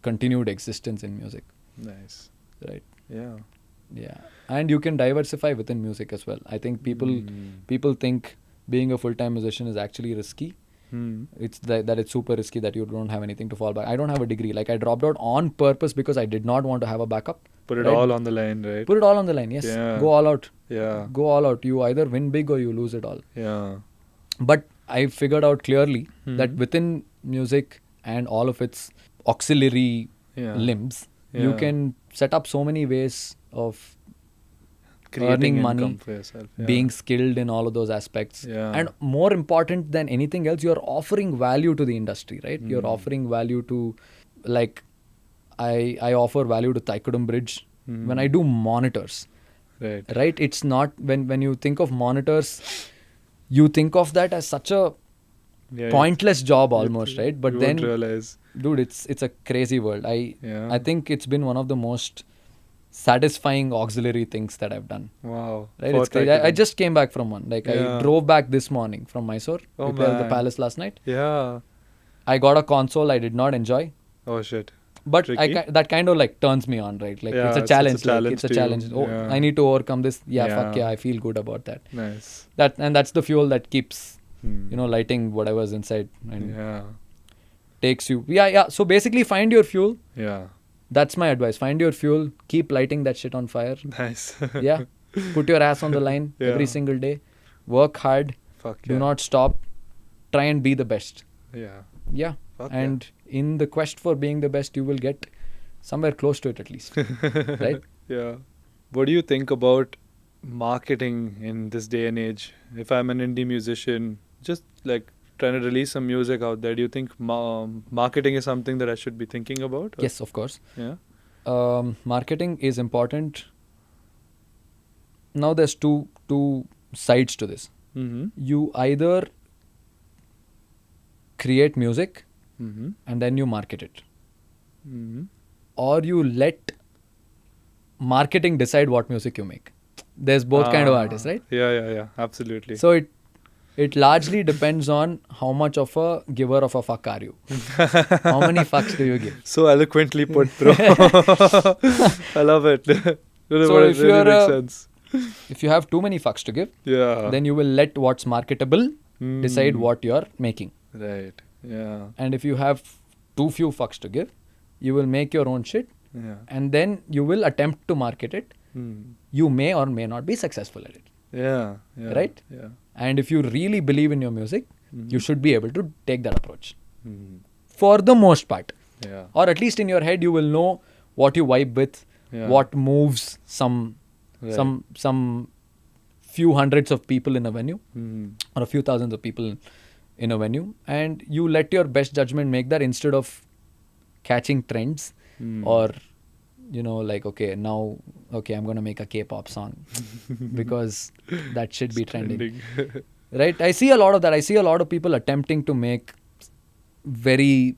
continued existence in music. Nice. Right. Yeah. And you can diversify within music as well. I think people think being a full-time musician is actually risky. It's that it's super risky, that you don't have anything to fall back. I don't have a degree. Like, I dropped out on purpose because I did not want to have a backup. Put it all on the line, right? Put it all on the line, yes. Yeah. Go all out. Yeah. Go all out. You either win big or you lose it all. Yeah. But I figured out clearly that within music and all of its auxiliary limbs, you can set up so many ways of Creating earning money, income for yourself. being skilled in all of those aspects. Yeah. And more important than anything else, you're offering value to the industry, right? You're offering value to, like, I offer value to Thaikudam Bridge when I do monitors. Right? It's not, when you think of monitors, you think of that as such a pointless job almost, right? But you then, won't realize. Dude, it's a crazy world. I think it's been one of the most satisfying auxiliary things that I've done. Wow. Right? It's crazy. I just came back from one. Like, I drove back this morning from Mysore. We played at the Palace last night. Yeah. I got a console I did not enjoy. Oh shit. But that kind of like turns me on, right? Like, it's a challenge. It's a challenge. Oh, I need to overcome this. Fuck yeah, I feel good about that. Nice. That's the fuel that keeps, lighting whatever's inside and takes you. So basically, find your fuel. Yeah. That's my advice. Find your fuel. Keep lighting that shit on fire. Nice. Put your ass on the line every single day. Work hard. Do not stop. Try and be the best. Yeah. And in the quest for being the best, you will get somewhere close to it at least. Right? Yeah. What do you think about marketing in this day and age? If I'm an indie musician, just like trying to release some music out there, do you think marketing is something that I should be thinking about? Or? Yes, of course. Yeah. Marketing is important. Now there's two sides to this. You either create music and then you market it, or you let marketing decide what music you make. There's both kind of artists, right? Yeah, absolutely. So it largely depends on how much of a giver of a fuck are you. How many fucks do you give? So eloquently put, bro. I love it. So if really makes sense. If you have too many fucks to give, then you will let what's marketable decide what you're making. Right. Yeah. And if you have too few fucks to give, you will make your own shit. And then you will attempt to market it. You may or may not be successful at it. Yeah. Right? Yeah. And if you really believe in your music, you should be able to take that approach. For the most part. Yeah. Or at least in your head, you will know what you vibe with, what moves some few hundreds of people in a venue, or a few thousands of people in a venue, and you let your best judgment make that instead of catching trends or like, I'm going to make a K-pop song because that should be trending. Right? I see a lot of that. I see a lot of people attempting to make very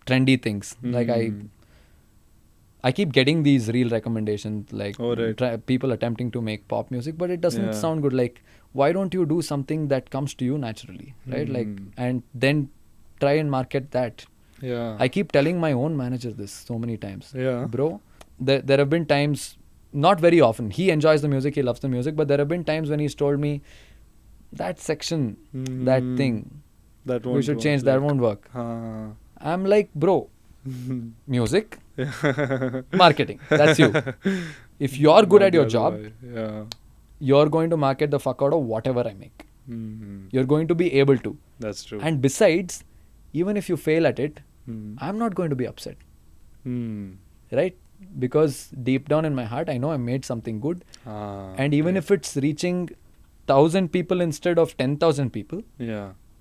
trendy things. Like I keep getting these reel recommendations, like people attempting to make pop music, but it doesn't sound good. Like, why don't you do something that comes to you naturally, right? Like, and then try and market that. Yeah. I keep telling my own manager this so many times. Yeah. Bro, there have been times, not very often, he enjoys the music, he loves the music, but there have been times when he's told me, that section, that thing, we should change, that won't work. I'm like, bro, music, marketing, that's you. If you're good at your job, you're going to market the fuck out of whatever I make. You're going to be able to. That's true. And besides, even if you fail at it, I'm not going to be upset. Right? Because deep down in my heart, I know I made something good. And even if it's reaching 1,000 people instead of 10,000 people,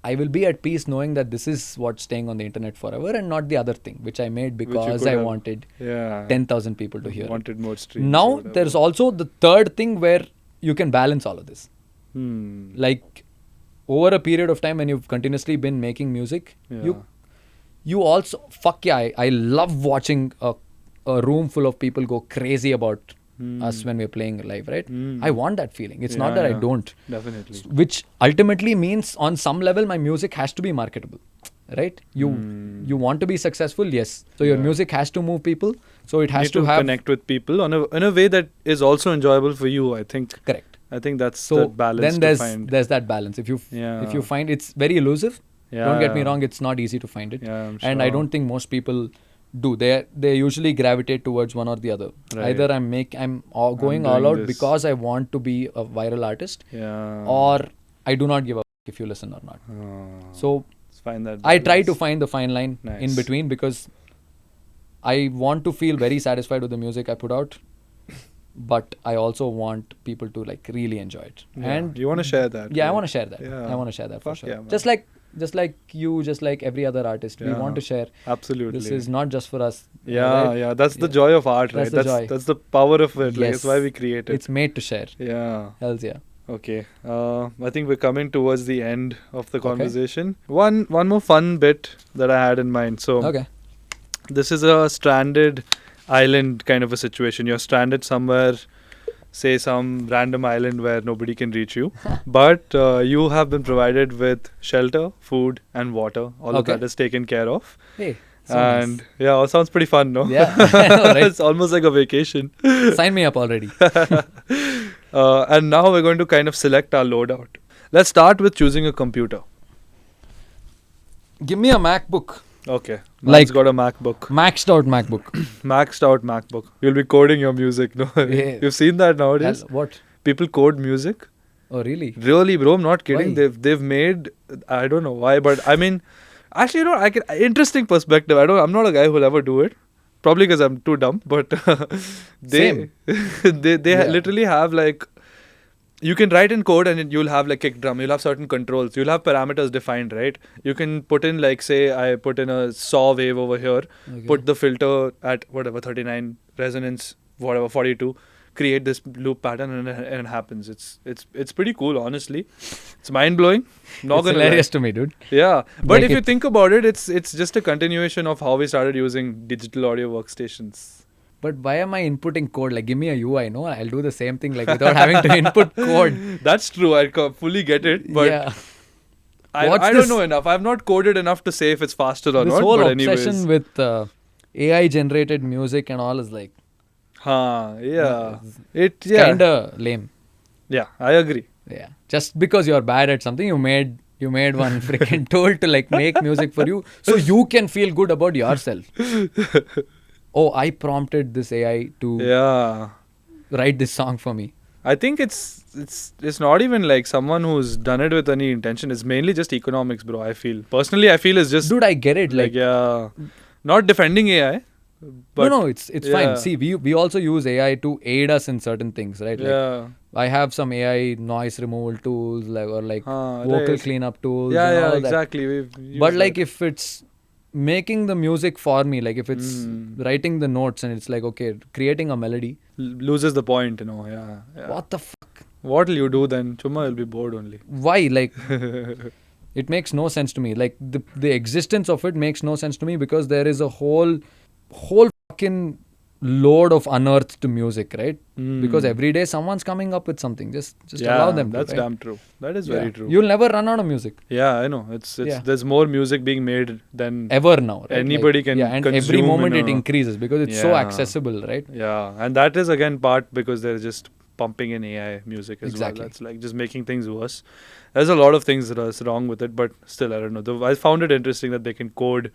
I will be at peace knowing that this is what's staying on the internet forever and not the other thing which I made because I wanted 10,000 people to hear. Wanted more streams. Now there's also the third thing where you can balance all of this. Like over a period of time when you've continuously been making music, you also I love watching a room full of people go crazy about us when we're playing live, right? I want that feeling. It's not that I don't. Definitely. Which ultimately means on some level my music has to be marketable, right? You want to be successful, yes. So your music has to move people. So it has to have connect with people in a way that is also enjoyable for you, I think. Correct. I think that's the balance then to find. There's that balance. If you find it's very elusive, don't get me wrong, it's not easy to find it. I'm sure. And I don't think most people do. They usually gravitate towards one or the other. Right. Either I'm going all out because I want to be a viral artist, or I do not give a if you listen or not. So find that balance. I try to find the fine line Nice. in between because I want to feel very satisfied with the music I put out, but I also want people to like really enjoy it. And you want to share that. I want to share that. Yeah. I want to share that for Fuck sure. yeah, man. Just like you, just like every other artist, we want to share. Absolutely. This is not just for us. Yeah. That's the joy of art, right? That's the joy. That's the power of it. Like, Yes. it's why we create it. It's made to share. Yeah. Hells yeah. Okay. I think we're coming towards the end of the conversation. One more fun bit that I had in mind. So Okay. this is a stranded island kind of a situation. You're stranded somewhere, say some random island where nobody can reach you, but you have been provided with shelter, food and water. All of that is taken care of. Hey. So And nice. it sounds pretty fun, no? Yeah. I know, right? It's almost like a vacation. Sign me up already. And now we're going to kind of select our loadout. Let's start with choosing a computer. Give me a MacBook. Okay. Like- Mine's got a MacBook. Maxed out MacBook. Maxed out MacBook. You'll be coding your music, no? Yeah. You've seen that nowadays? What? People code music. Oh, really? Really, bro, I'm not kidding. Why? They've made, I don't know why, but I mean, actually, interesting perspective. I'm not a guy who'll ever do it. Probably because I'm too dumb, but they literally have like, you can write in code and you'll have like kick drum, you'll have certain controls, you'll have parameters defined, right? You can put in like, say I put in a saw wave over here, put the filter at whatever 39 resonance, whatever 42, create this loop pattern and it happens. It's pretty cool, honestly. It's mind blowing. It's hilarious to me, dude. Yeah, but Like if you think about it, it's just a continuation of how we started using digital audio workstations. But why am I inputting code? Like, give me a UI, no? I'll do the same thing, like, without having to input code. That's true. I fully get it, but yeah. I don't know enough. I've not coded enough to say if it's faster or This not. whole But obsession anyways, with AI-generated music and all is like... yeah. Kinda lame. Yeah, I agree. Yeah. Just because you're bad at something, you made one freaking tool to like make music for you so you can feel good about yourself. Oh, I prompted this AI to write this song for me. I think it's not even like someone who's done it with any intention. It's mainly just economics, bro. I feel personally, it's just Dude, I get it. Like not defending AI. But no, it's fine. See, we also use AI to aid us in certain things, right? Like, I have some AI noise removal tools, like vocal cleanup tools. Yeah, all exactly. But like if it's making the music for me, like if it's writing the notes and it's like, okay, creating a melody. Loses the point, you know. Yeah. What the fuck? What will you do then? Chumma will be bored only. Why? Like, it makes no sense to me. Like the existence of it makes no sense to me because there is a whole fucking load of unearthed music, right? Because every day someone's coming up with something. Just allow them to. That's right? damn true. That is very true. You'll never run out of music. Yeah, I know. It's there's more music being made than ever now. Right? Anybody can and every consume moment it increases because it's so accessible, right? Yeah, and that is again part because they're just pumping in AI music as well. That's like just making things worse. There's a lot of things that are wrong with it, but still, I don't know. I found it interesting that they can code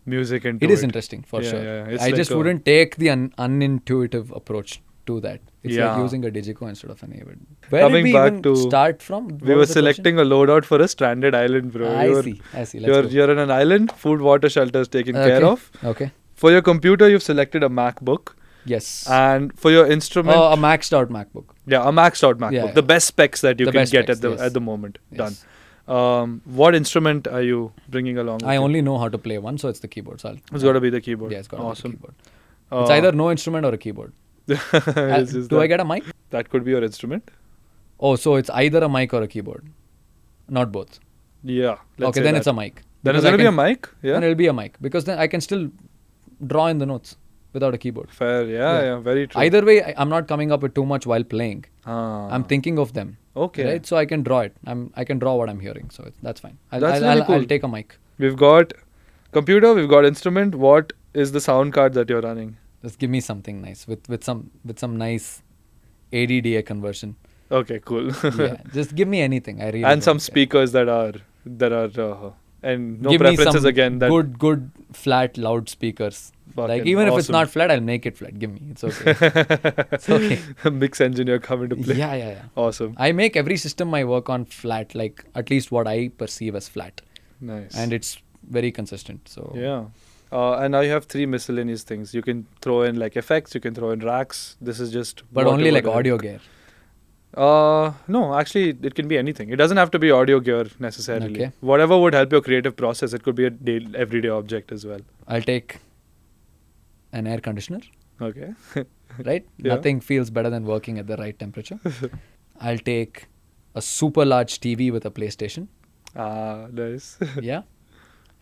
music into it. It is interesting for sure. Yeah. I just wouldn't take the unintuitive approach to that. It's Yeah. like using a Digico instead of an Avid. Where Coming did we back even to- start from? We were selecting a loadout for a stranded island, bro. I see. Let's go. You're on an island, food, water, shelter is taken care of. Okay. For your computer, you've selected a MacBook. Yes. And for your instrument, a maxed out MacBook. a maxed out MacBook. Yeah. The best specs that you The can best get specs, at the moment. Yes. Done. What instrument are you bringing along? I only know how to play one, so it's the keyboard. So It's got to be the keyboard. Yeah, it's got to Awesome. be the keyboard. It's either no instrument or a keyboard. Do I get a mic? That could be your instrument. Oh, so it's either a mic or a keyboard, not both. Yeah. Okay, then it's a mic. Then it's Because going to be a mic? Then Yeah. it'll be a mic because then I can still draw in the notes without a keyboard. Fair. Yeah. Very true. Either way, I'm not coming up with too much while playing. Ah. I'm thinking of them. Okay. Right? So I can draw it. I can draw what I'm hearing. So that's fine. That's really cool. I'll take a mic. We've got computer, we've got instrument. What is the sound card that you're running? Just give me something nice with some nice ADDA conversion. Okay, cool. Yeah, just give me anything. I really And some don't care. speakers that are and no Give me preferences some again. That good flat loudspeakers. Like fucking even if it's awesome. not flat, I'll make it flat. Give me. It's okay. It's okay. Mix engineer come into play. Yeah. Awesome. I make every system I work on flat, like at least what I perceive as flat, Nice. and it's very consistent. So Yeah. And now you have 3 miscellaneous things. You can throw in like effects, you can throw in racks. This is just but whatever only like the- audio gear. No, actually it can be anything. It doesn't have to be audio gear necessarily. Okay. Whatever would help your creative process. It could be a everyday object as well. I'll take an air conditioner. Okay. Right? Yeah. Nothing feels better than working at the right temperature. I'll take a super large TV with a PlayStation. Nice. Yeah.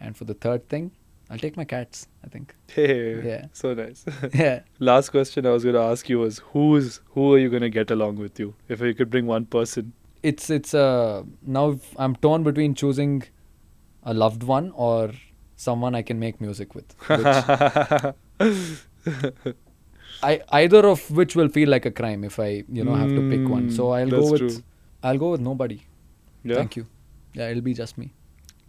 And for the third thing, I'll take my cats, I think. Hey. Yeah. So nice. Yeah. Last question I was going to ask you was who are you going to get along with you? If you could bring one person. It's now I'm torn between choosing a loved one or someone I can make music with. Either of which will feel like a crime if I have to pick one. So I'll go with nobody. Yeah. Thank you. Yeah, it'll be just me.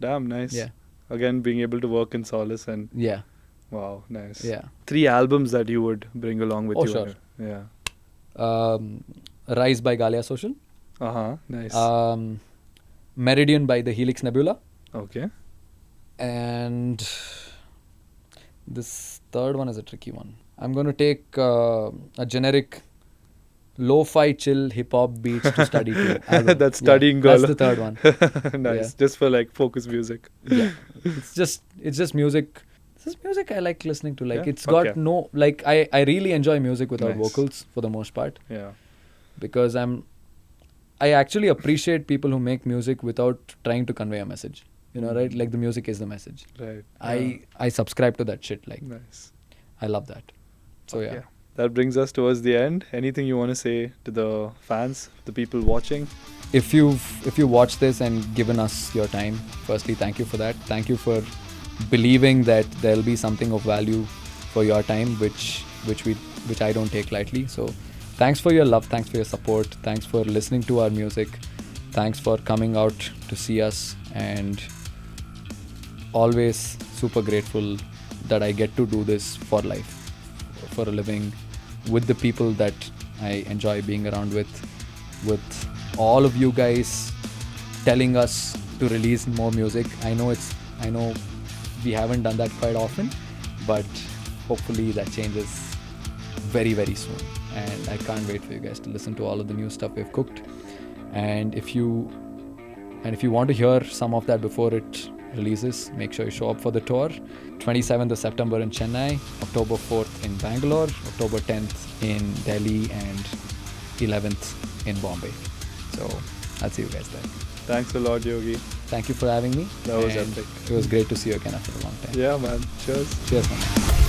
Damn nice. Yeah. Again, being able to work in solace and Yeah. wow, nice. Yeah. 3 albums that you would bring along with Oh, you. sure. Yeah. Rise by Galia Social. Nice. Meridian by the Helix Nebula. Okay. And this third one is a tricky one. I'm going to take a generic lo-fi chill hip-hop beats to study to album. That's studying girl. That's the third one. Nice. Yeah. Just for like focus music. Yeah. It's just music. This is music I like listening to. Like Yeah? it's got Okay. no like I really enjoy music without Nice. vocals for the most part Yeah. because I actually appreciate people who make music without trying to convey a message. Right? Like the music is the message. Right. I subscribe to that shit. Like Nice. I love that. So yeah. That brings us towards the end. Anything you want to say to the fans, the people watching? If you watch this and given us your time, firstly, thank you for that. Thank you for believing that there'll be something of value for your time, which I don't take lightly. So, thanks for your love, thanks for your support, thanks for listening to our music, thanks for coming out to see us, and always super grateful that I get to do this for life, for a living, with the people that I enjoy being around with all of you guys telling us to release more music. I know we haven't done that quite often, but hopefully that changes very, very soon. And I can't wait for you guys to listen to all of the new stuff we've cooked. And if you want to hear some of that before it releases, make sure you show up for the tour. 27th of September in Chennai, October 4th in Bangalore, October 10th in Delhi, and 11th in Bombay. So I'll see you guys there. Thanks a lot, Yogi. Thank you for having me. That was And epic. It was great to see you again after a long time. Yeah, man. Cheers. Cheers, man.